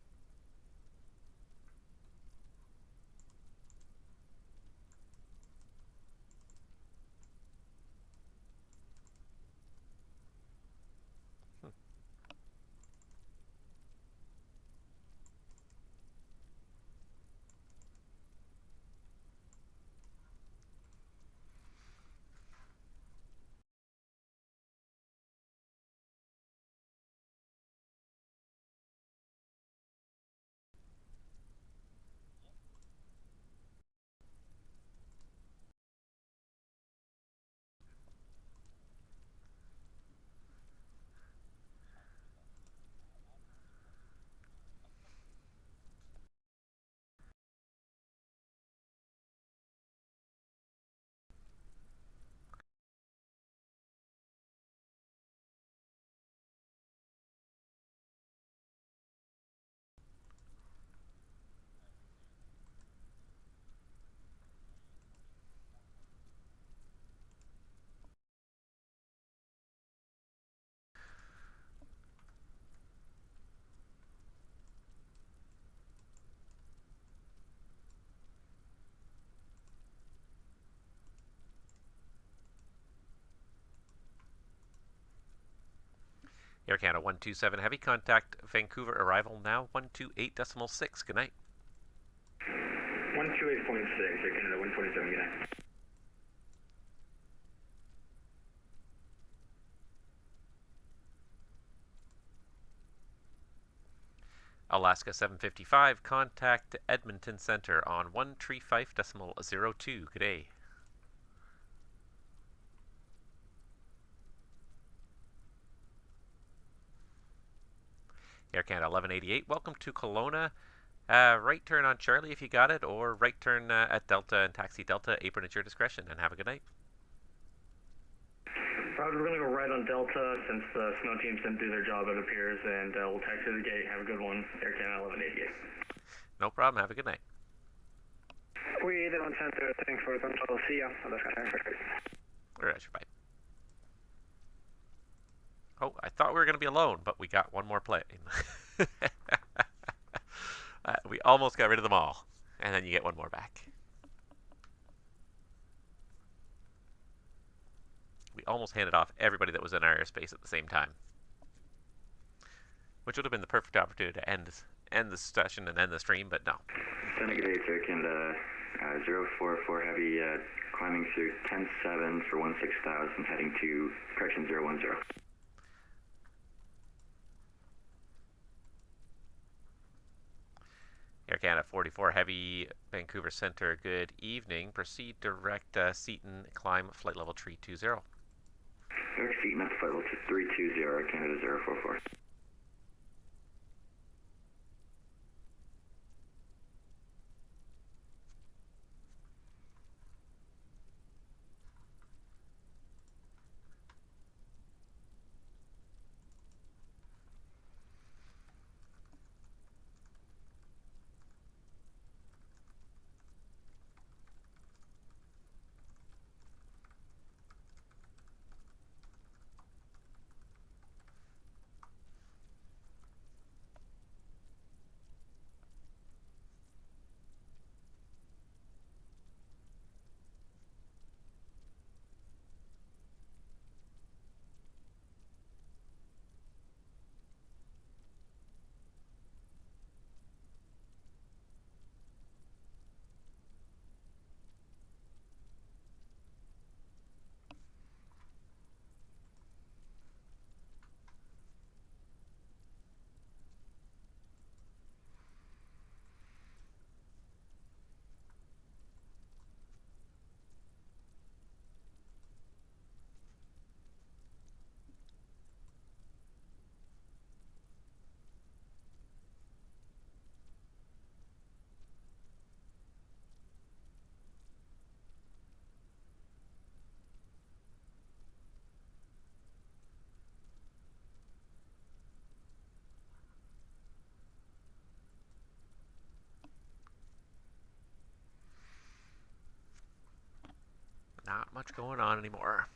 Air Canada 127 Heavy, contact Vancouver arrival now 128.6. Good night. 128.6, Air Canada 127, good night. Alaska 755, contact Edmonton Center on 135.02. Good day. Air Canada 1188, welcome to Kelowna. Right turn on Charlie if you got it, or right turn at Delta and taxi Delta. Apron at your discretion, and have a good night. Roger, we're going to go right on Delta since the snow teams didn't do their job, it appears, and we'll taxi the gate. Have a good one. Air Canada 1188. No problem. Have a good night. We did on center. Thanks for the control. See ya. Alaska time for Roger, bye. Oh, I thought we were going to be alone, but we got one more plane. We almost got rid of them all, and then you get one more back. We almost handed off everybody that was in our airspace at the same time, which would have been the perfect opportunity to end the session and end the stream, but no. Good day, Air Canada 044 Heavy, climbing through 107 for 16,000, heading to correction 010. Air Canada 44 Heavy, Vancouver Center, good evening. Proceed direct Seaton, climb flight level 320. Direct Seaton up flight level 320, Air Canada 044. Not much going on anymore.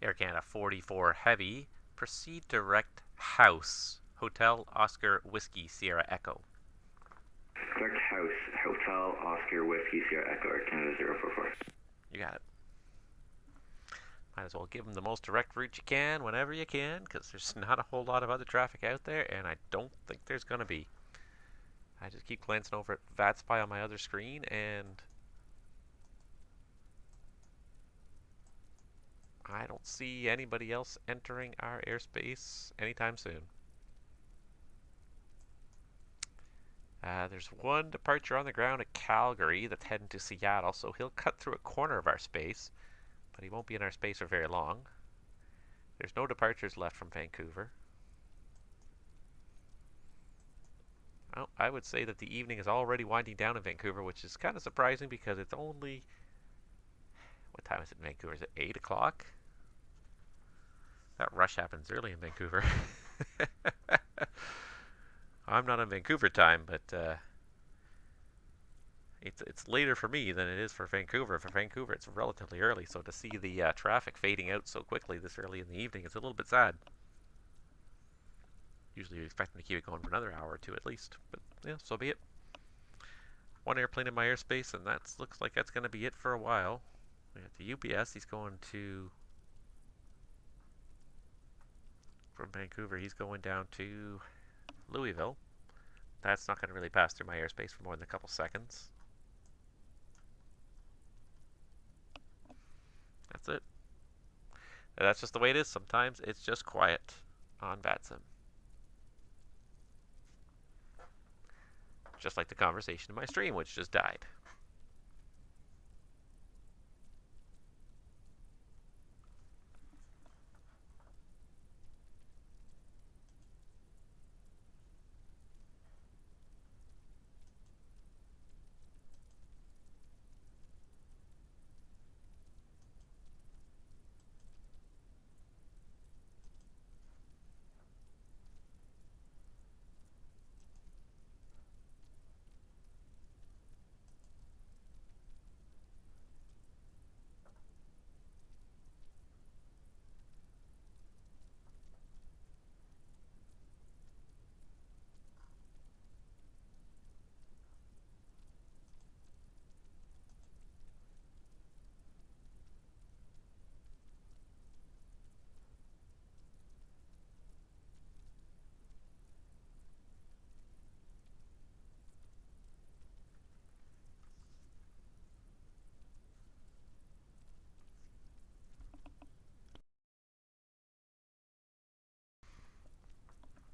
Air Canada 44 Heavy. Proceed direct house. Hotel Oscar Whiskey Sierra Echo. Direct house. Hotel Oscar Whiskey Sierra Echo. Air Canada 044. You got it. Might as well give them the most direct route you can whenever you can, because there's not a whole lot of other traffic out there, and I don't think there's going to be. I just keep glancing over at VATSPI on my other screen, and I don't see anybody else entering our airspace anytime soon. There's one departure on the ground at Calgary that's heading to Seattle, so he'll cut through a corner of our space, but he won't be in our space for very long. There's no departures left from Vancouver. Well, I would say that the evening is already winding down in Vancouver, which is kind of surprising because it's only... What time is it in Vancouver? Is it 8 o'clock? That rush happens early in Vancouver. I'm not on Vancouver time, but it's later for me than it is for Vancouver. For Vancouver, it's relatively early, so to see the traffic fading out so quickly this early in the evening is a little bit sad. Usually you expect them to keep it going for another hour or two at least, but yeah, so be it. One airplane in my airspace, and that looks like that's going to be it for a while. We got the UPS. He's going to... From Vancouver, he's going down to Louisville. That's not going to really pass through my airspace for more than a couple seconds. That's it. And that's just the way it is. Sometimes it's just quiet on VATSIM. Just like the conversation in my stream, which just died.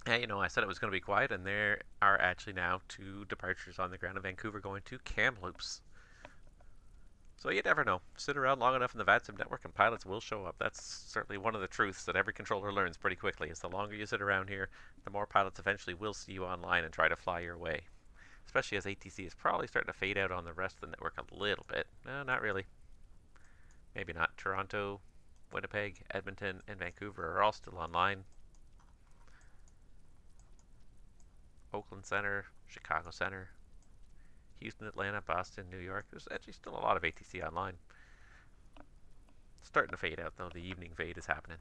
Yeah, you know, I said it was going to be quiet, and there are actually now 2 departures on the ground in Vancouver going to Kamloops. So you never know. Sit around long enough in the VATSIM network and pilots will show up. That's certainly one of the truths that every controller learns pretty quickly, is the longer you sit around here, the more pilots eventually will see you online and try to fly your way. Especially as ATC is probably starting to fade out on the rest of the network a little bit. No, not really. Maybe not. Toronto, Winnipeg, Edmonton, and Vancouver are all still online. Oakland Center, Chicago Center, Houston, Atlanta, Boston, New York. There's actually still a lot of ATC online. It's starting to fade out, though. The evening fade is happening.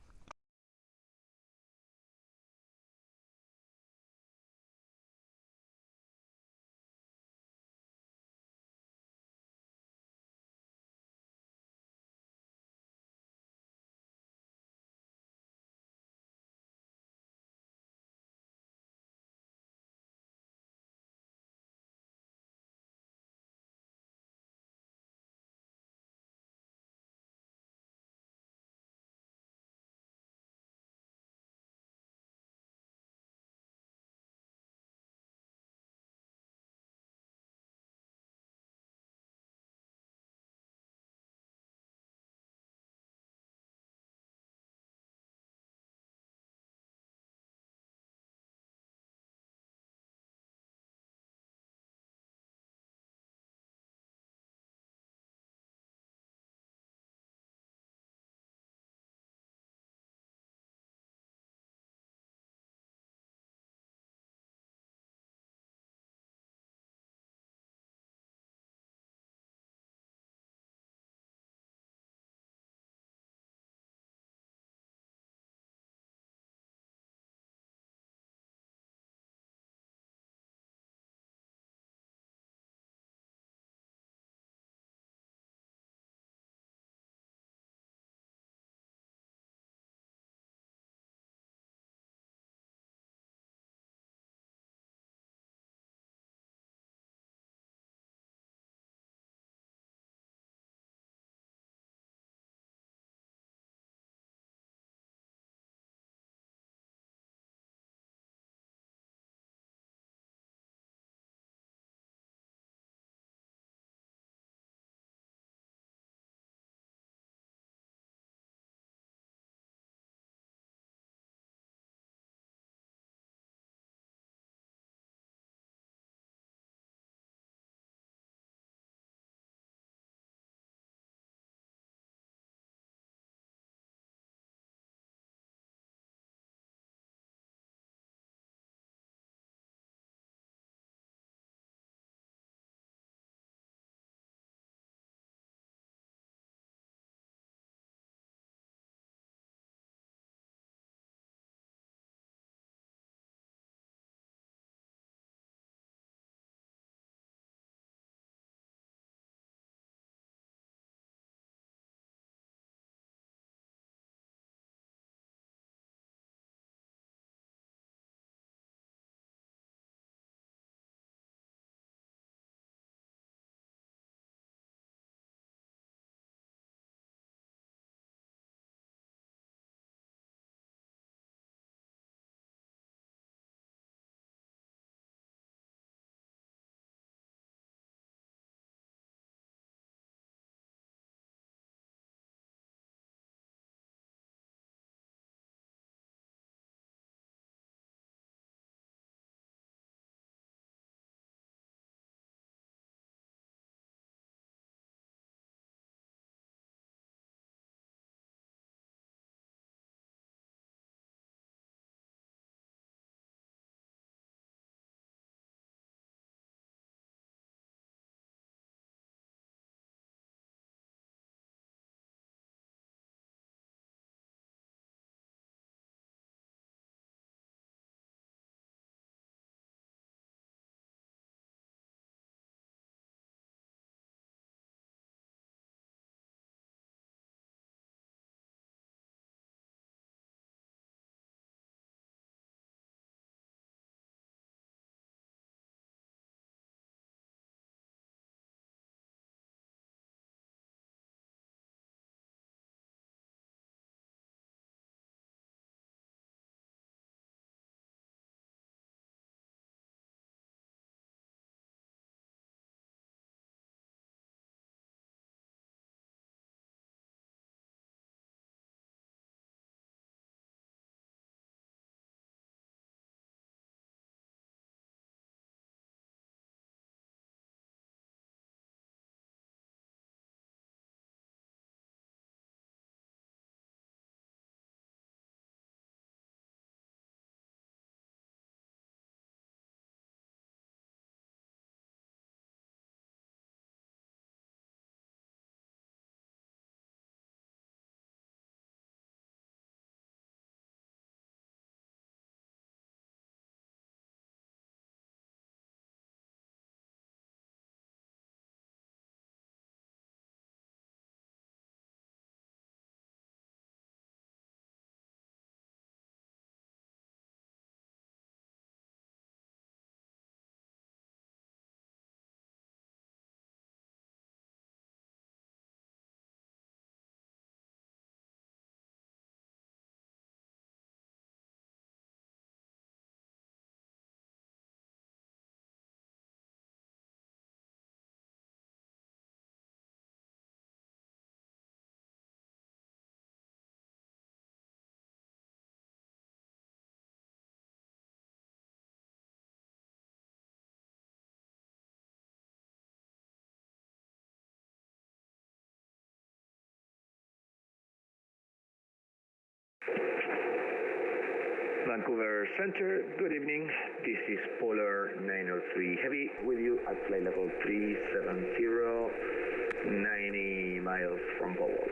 Vancouver Center, good evening. This is Polar 903 Heavy with you at flight level 370, 90 miles from Powell.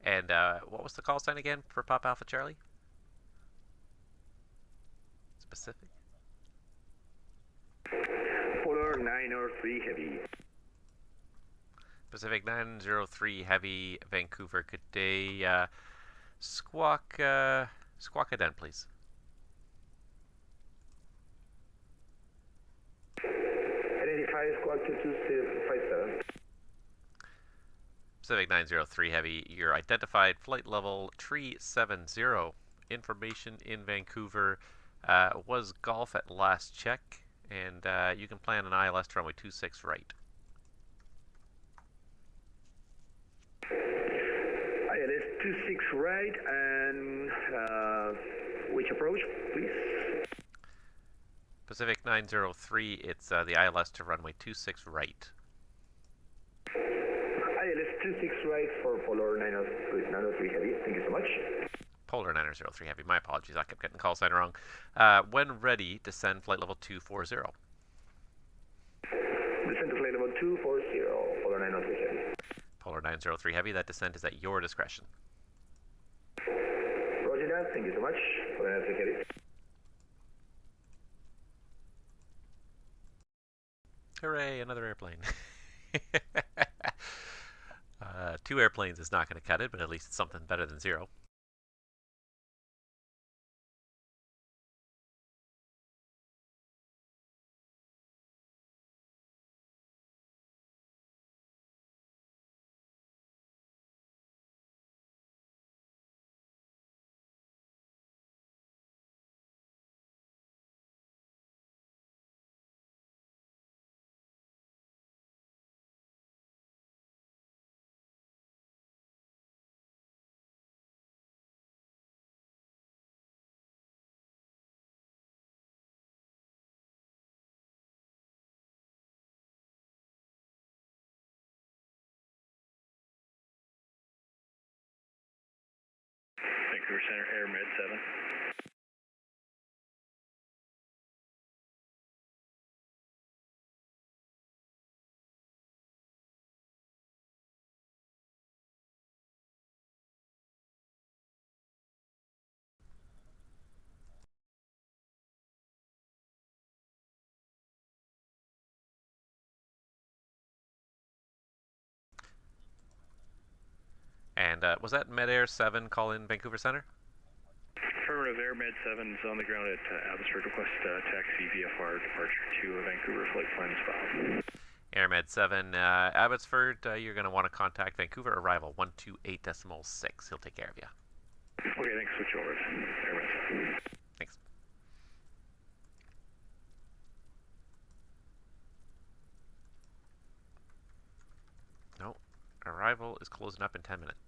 And what was the call sign again for Papa Alpha Charlie? Specific? Polar 903 Heavy. Pacific 903 Heavy, Vancouver. Good day. Squawk again, please. Identify squawk 2257. Pacific 903 Heavy, you're identified flight level 370. Information in Vancouver was golf at last check, and you can plan an ILS to runway 26 right. ILS 26 right, and which approach, please? Pacific 903, it's the ILS to runway 26 right. ILS 26 right for Polar 903 Heavy, thank you so much. Polar 903 Heavy, my apologies, I kept getting the call sign wrong. When ready, descend flight level 240. Descend to flight level 240, Polar 903 Heavy. Polar 903 Heavy, that descent is at your discretion. Roger that, thank you so much. Polar 903 Heavy. Hooray, another airplane. 2 airplanes is not going to cut it, but at least it's something better than 0. Vancouver Center, Air Med 7. And was that Medair 7 call in Vancouver Center? Affirmative, Air Med 7 is on the ground at Abbotsford. Request taxi VFR departure to Vancouver. Flight plan is filed. Air Med 7, Abbotsford, you're going to want to contact Vancouver arrival 128.6. He'll take care of you. Okay, thanks. Switch over to Air Med 7. Thanks. No, arrival is closing up in 10 minutes.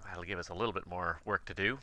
That'll give us a little bit more work to do.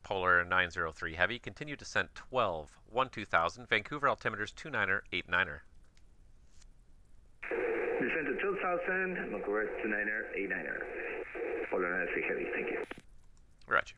Polar 903 Heavy. Continue descent 12, 2000. Vancouver altimeters 29er, 89er. Descend to 2000, Vancouver 29er, 89er. Polar 903 Heavy, thank you. Roger.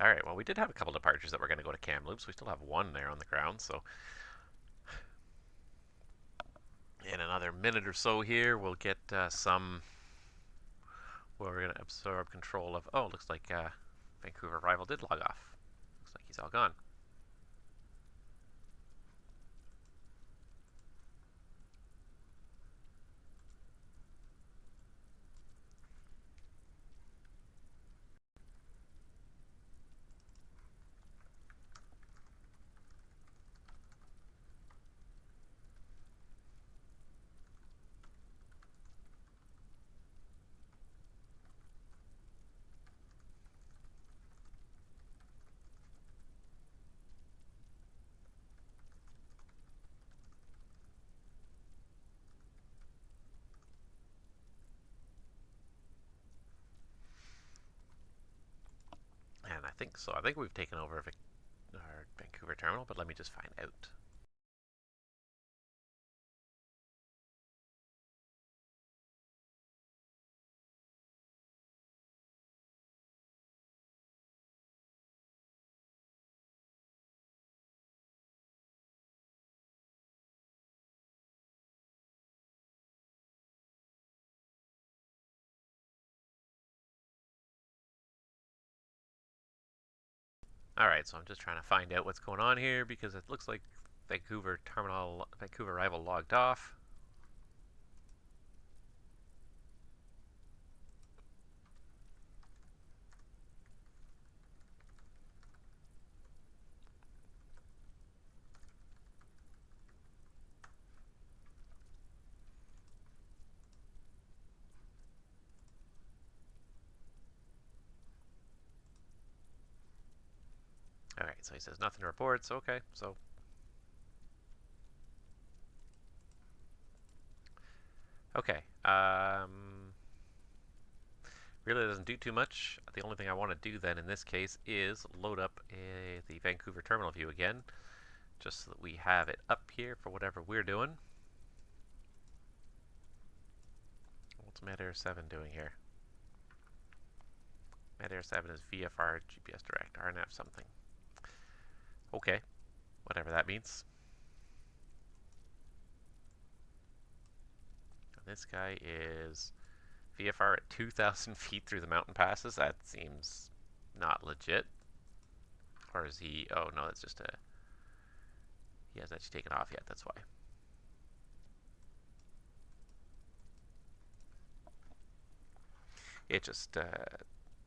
Alright, well, we did have a couple departures that were going to go to Kamloops. We still have one there on the ground, so in another minute or so here, we'll get some where we're going to absorb control of... Oh, looks like Vancouver Rival did log off. Looks like he's all gone. And I think so. I think we've taken over our Vancouver terminal, but let me just find out. Alright, so I'm just trying to find out what's going on here because it looks like Vancouver Rival logged off. Alright, so he says nothing to report, so okay, so... Okay, really doesn't do too much. The only thing I want to do then in this case is load up the Vancouver terminal view again, just so that we have it up here for whatever we're doing. What's Medair 7 doing here? Medair 7 is VFR GPS Direct, RNF something. Okay, whatever that means. And this guy is VFR at 2,000 feet through the mountain passes. That seems not legit. Or is he... Oh, no, that's just a... He hasn't actually taken off yet, that's why. It just...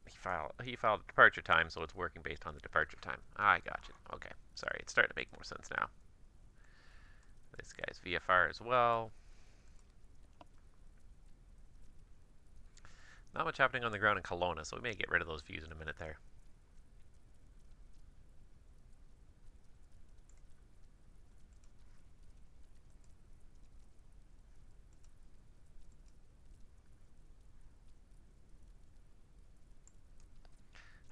He filed a departure time, so it's working based on the departure time. I gotcha. Okay, sorry, it's starting to make more sense now. This guy's VFR as well. Not much happening on the ground in Kelowna, so we may get rid of those views in a minute there.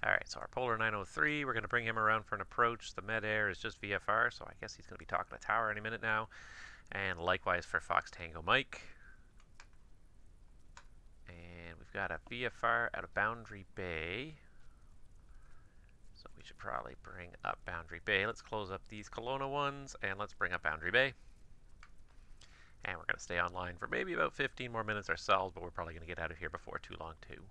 Alright, so our Polar 903, we're going to bring him around for an approach. The Medair is just VFR, so I guess he's going to be talking to tower any minute now. And likewise for Fox Tango Mike. And we've got a VFR out of Boundary Bay. So we should probably bring up Boundary Bay. Let's close up these Kelowna ones, and let's bring up Boundary Bay. And we're going to stay online for maybe about 15 more minutes ourselves, but we're probably going to get out of here before too long, too.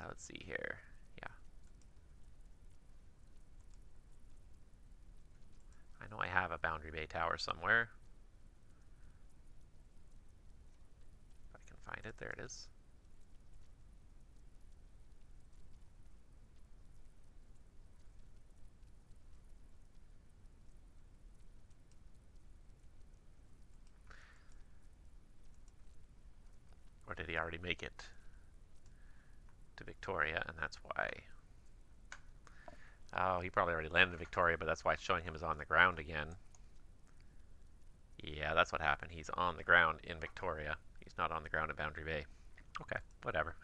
Let's see here. Yeah. I know I have a Boundary Bay tower somewhere. If I can find it, there it is. Or did he already make it to Victoria, and that's why? Oh, he probably already landed in Victoria, but that's why it's showing him as on the ground again. Yeah, that's what happened. He's on the ground in Victoria. He's not on the ground at Boundary Bay. Okay, whatever.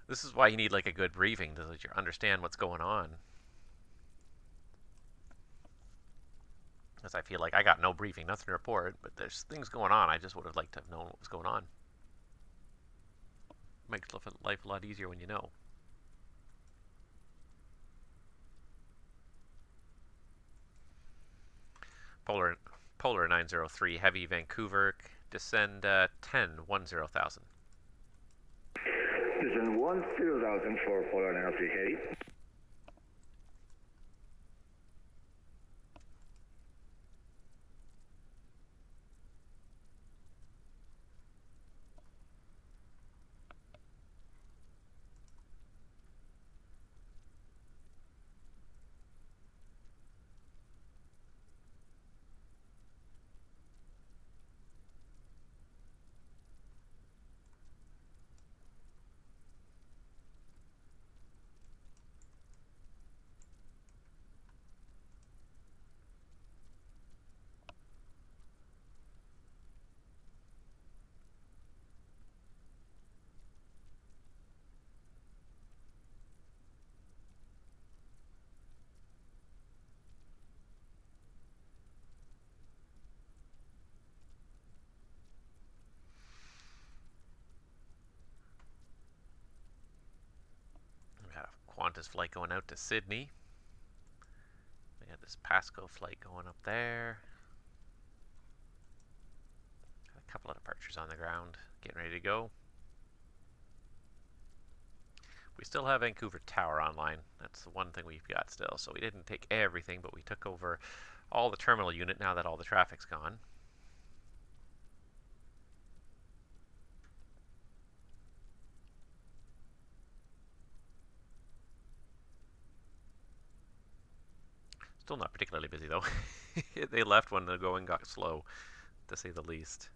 This is why you need like a good briefing to let you understand what's going on. Because I feel like I got no briefing, nothing to report, but there's things going on. I just would have liked to have known what was going on. Makes life a lot easier when you know. Polar 903, Heavy Vancouver, descend 10,000. Descend 10,000 for Polar 903 Heavy. Qantas flight going out to Sydney. We got this Pasco flight going up there. Got a couple of departures on the ground, getting ready to go. We still have Vancouver Tower online. That's the one thing we've got still. So we didn't take everything, but we took over all the terminal unit now that all the traffic's gone. Still not particularly busy though. They left when the going got slow, to say the least.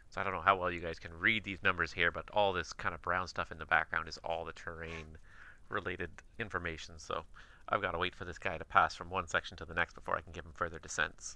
So I don't know how well you guys can read these numbers here, but all this kind of brown stuff in the background is all the terrain related information. So I've got to wait for this guy to pass from one section to the next before I can give him further descents.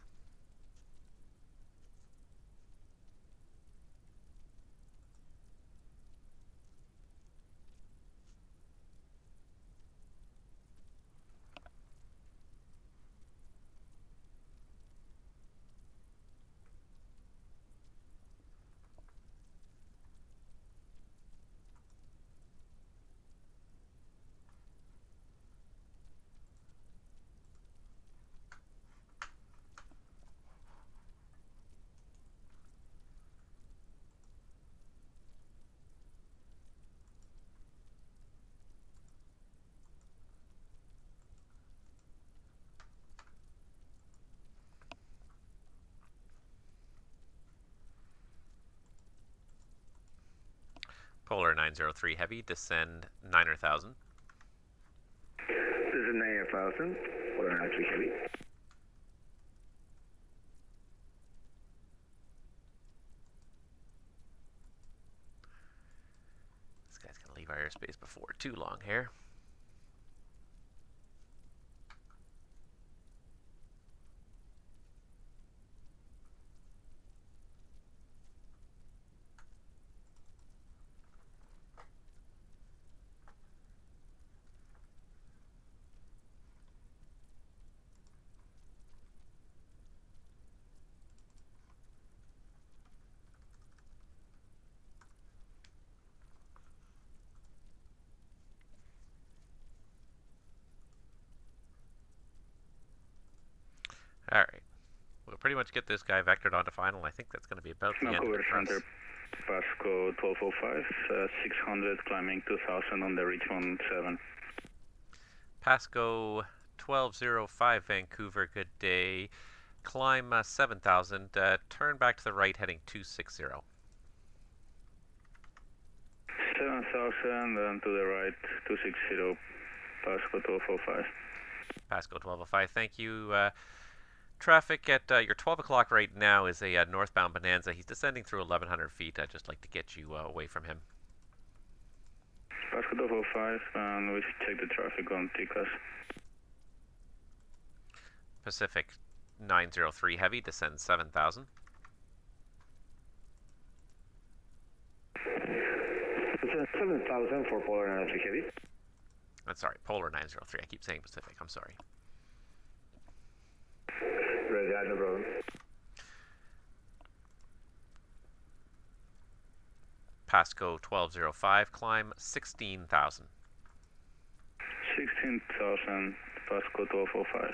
Polar 903 Heavy, descend 9,000. Descend 9,000, Polar 903 Heavy. This guy's going to leave our airspace before too long here. All right. We'll pretty much get this guy vectored onto final. I think that's going to be about the end of Vancouver the press. Center, Pasco 1205, 600, climbing 2000 on the Richmond 7. Pasco 1205, Vancouver, good day. Climb 7,000, turn back to the right, heading 260. 7,000, and to the right, 260, Pasco 1205. Pasco 1205, thank you. Traffic at your 12 o'clock right now is a northbound Bonanza. He's descending through 1,100 feet. I'd just like to get you away from him. Pasco 1205, and we should check the traffic on TCAS. Pacific 903 Heavy, descend 7,000. Descend 7,000 for Polar 903 Heavy. I'm sorry, Polar 903. I keep saying Pacific. I'm sorry. Ready, no problem. Pasco 1205, climb 16,000. 16,000, Pasco 1205.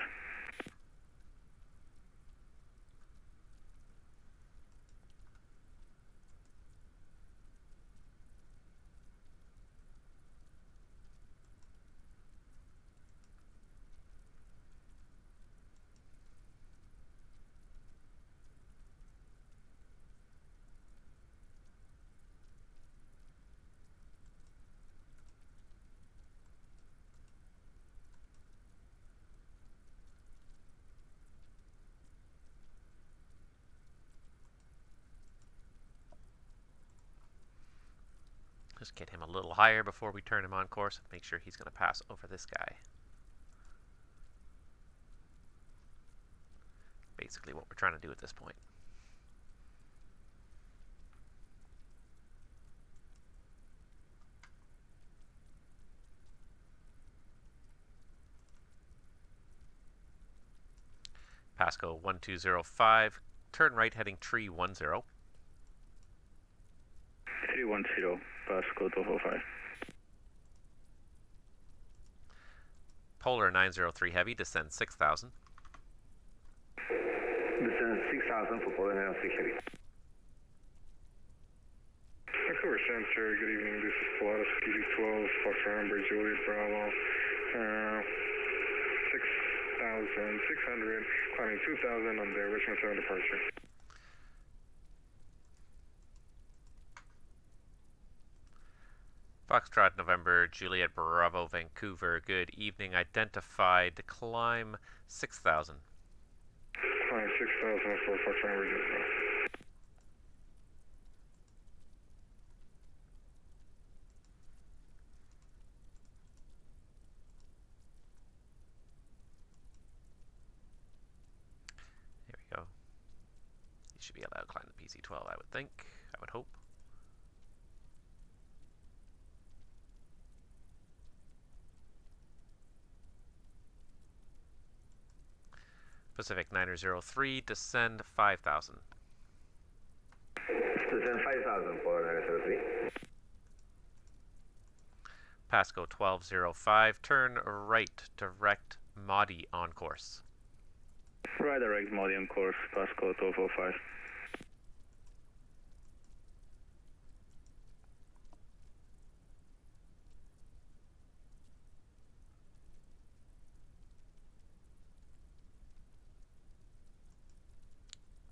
Just get him a little higher before we turn him on course. Make sure he's going to pass over this guy. Basically what we're trying to do at this point. Pasco 1205, turn right heading tree 10. 310, Pasco 1205. Polar 903 Heavy, descend 6,000. Descend 6,000 for Polar 903 Heavy. Vancouver Center, good evening. This is Pilatus PD12, Foxtrot Amber, Juliet Bravo. 6,600, climbing 2,000 on the Richmond 7 departure. Foxtrot November, Juliet Bravo, Vancouver, good evening. Identified, climb 6,000. Climb 6,000 for Foxtrot Amber, Juliet Bravo. There we go. You should be allowed to climb the PC-12, I would think. I would hope. Pacific 903, descend 5,000. Descend 5,000 for 903. Pasco 1205, turn right, direct Modi on course. Right direct Modi on course, Pasco 1205.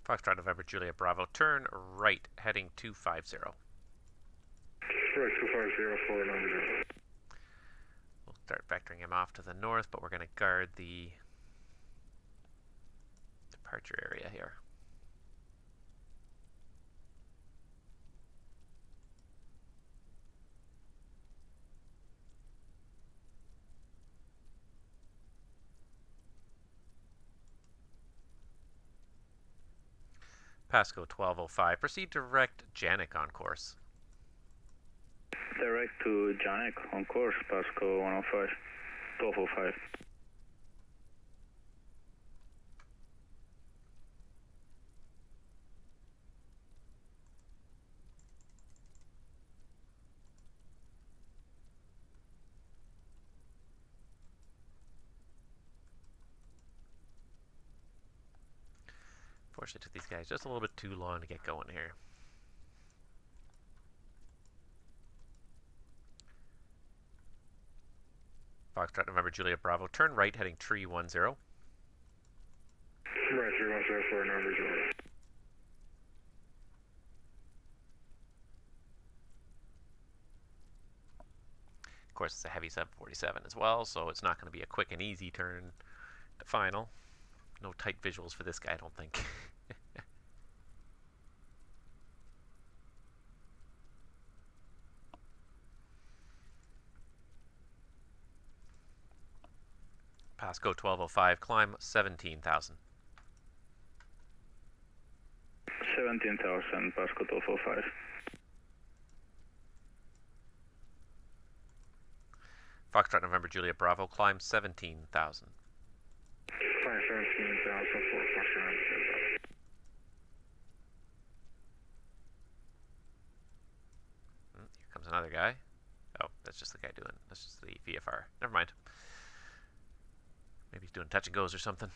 Foxtrot November, Juliet Bravo, turn right, heading 250. Right, 250 for 903. We'll start vectoring him off to the north, but we're going to guard the departure area here. Pasco 1205, proceed direct Janik on course. Direct to Janik on course, Pasco 105, 1205. Unfortunately, it took these guys just a little bit too long to get going here. Foxtrot November Juliet Bravo, turn right heading 310. Right, 310 for November Juliet. Of course, it's a heavy 747 as well, so it's not going to be a quick and easy turn to final. No tight visuals for this guy, I don't think. Pasco 1205, climb 17,000. 17,000, Pasco 1205. Foxtrot November Juliet Bravo, climb 17,000. 17,000 for Foxtrot. Here comes another guy. Oh, that's just the guy doing, that's just the VFR. Never mind. Maybe he's doing touch and goes or something.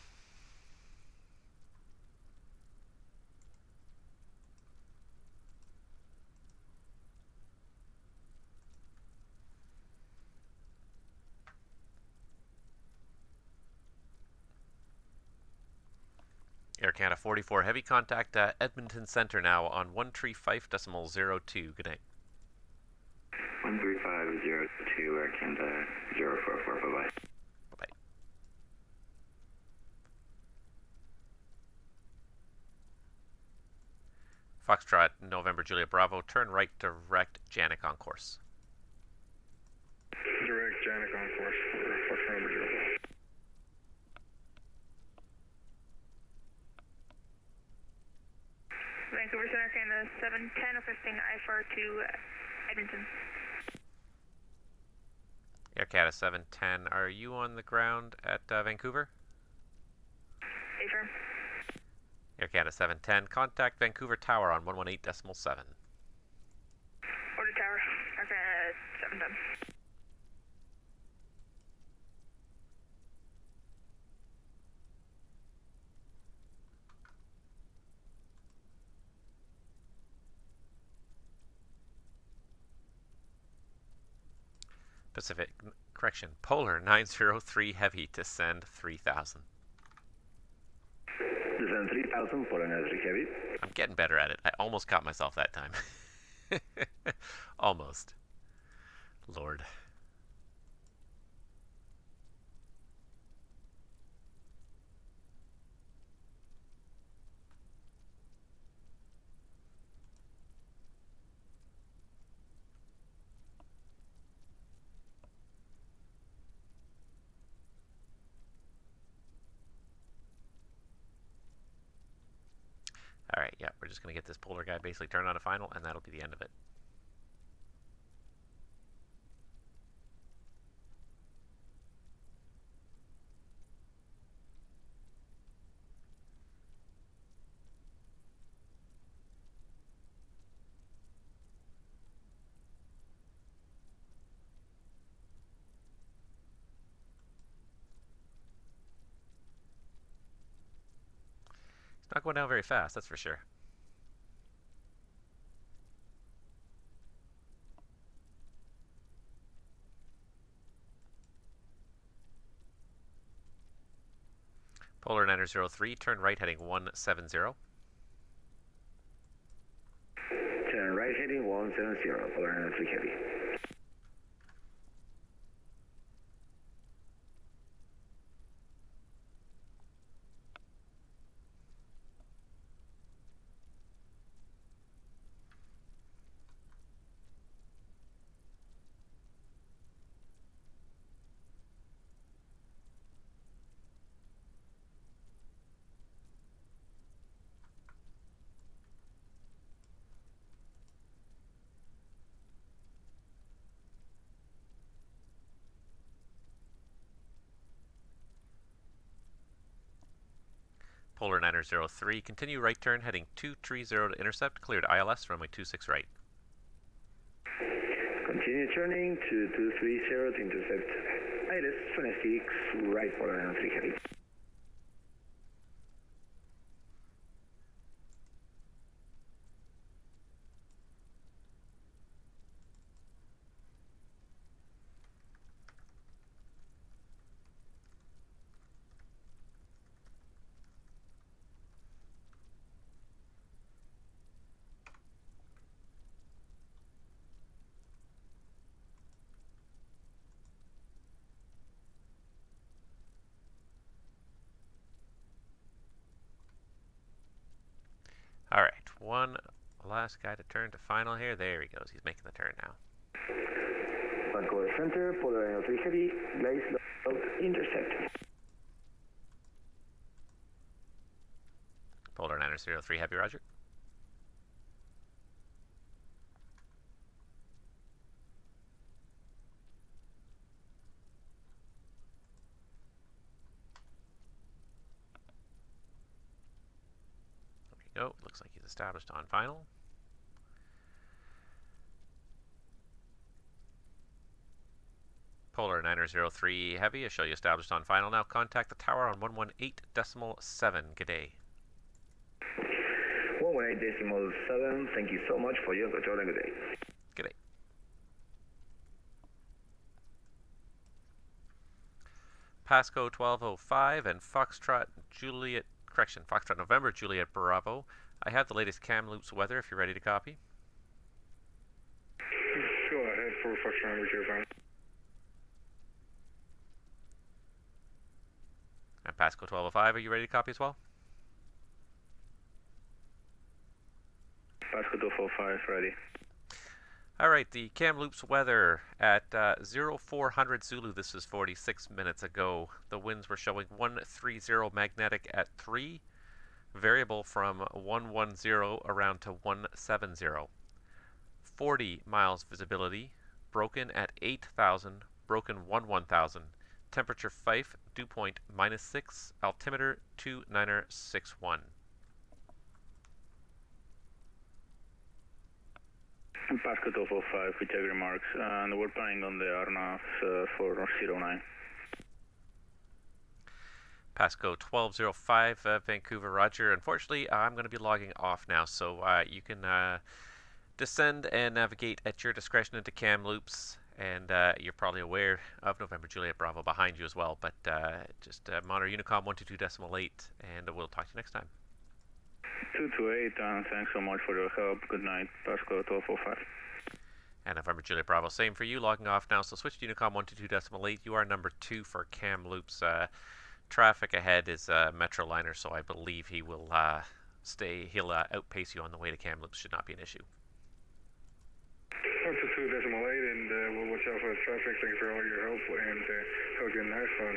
Air Canada 44 Heavy, contact Edmonton Center now on 135.02. Good night. 135.02, Air Canada 044, bye-bye. Bye-bye. Foxtrot November Juliet Bravo, turn right direct Janik on course. Direct Janik on course for Foxtrot November Juliet. Vancouver Center, Canada 710, requesting I-4 to Edmonton. Air Canada 710, are you on the ground at Vancouver? Affirm. Air Canada 710, contact Vancouver Tower on 118.7. Order Tower, Air Canada 710. Pacific, correction, Polar 903 Heavy to send 3,000. Descend 3,000, Polar 903 Heavy. I'm getting better at it. I almost caught myself that time. Almost. Lord. Alright, yeah, we're just going to get this Polar guy basically turned on a final, and that'll be the end of it. It's not going down very fast, that's for sure. Polar 903, turn right heading 170. Turn right heading 170, Polar 903 Heavy. Polar 903, continue right turn heading 230 to intercept, cleared ILS, runway 26 right. Continue turning to 230 to intercept ILS 26 right, Polar 903 Heavy. one last guy to turn to final here. There he goes. He's making the turn now. Vancouver Center, Polar 903 Heavy, glaze load intercept. Polar 903 Heavy, roger. There we go. Looks like he's established on final. Polar 903 Heavy, I show you established on final. Now contact the tower on 118.7. Good day. 118.7, thank you so much for your control and good day. Good day. Pasco 1205 and Foxtrot Juliet, correction, Foxtrot November Juliet Bravo. I have the latest Kamloops weather if you're ready to copy. Go ahead for Foxtrot November Juliet. And Pasco 1205, are you ready to copy as well? Pasco 1205, ready. All right, the Kamloops weather at 0400 Zulu, this is 46 minutes ago. The winds were showing 130 magnetic at 3, variable from 110 around to 170. 40 miles visibility, broken at 8,000, broken 1000. Temperature Fife, dew point -6, altimeter 2961. Pasco 1205, we check remarks, and we're planning on the RNAV for 09. Pasco 1205, Vancouver, roger. Unfortunately, I'm going to be logging off now, so you can descend and navigate at your discretion into Kamloops. And you're probably aware of November Juliet Bravo behind you as well, but just monitor Unicom 122.8, and we'll talk to you next time. 228, thanks so much for your help. Good night, Pasco 1205. And November Juliet Bravo, same for you, logging off now, so switch to Unicom 122.8. You are number 2 for Kamloops. Traffic ahead is Metroliner, so I believe he will he'll outpace you on the way to Kamloops, should not be an issue. 122.8, and we'll watch out for the traffic. Thank you for all your help, and have a good night on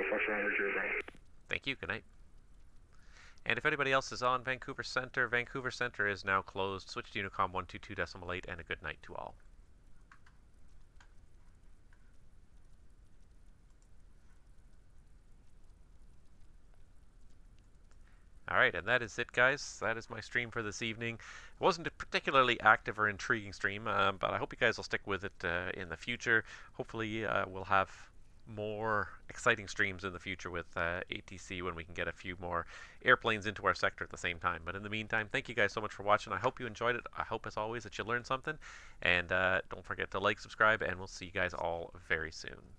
Foxtrot November Juliet Bravo. Thank you, good night. And if anybody else is on Vancouver Center is now closed. Switch to Unicom 122.8, and a good night to all. Alright, and that is it, guys. That is my stream for this evening. It wasn't a particularly active or intriguing stream, but I hope you guys will stick with it in the future. Hopefully we'll have more exciting streams in the future with ATC when we can get a few more airplanes into our sector at the same time. But in the meantime, thank you guys so much for watching. I hope you enjoyed it. I hope, as always, that you learned something. And don't forget to like, subscribe, and we'll see you guys all very soon.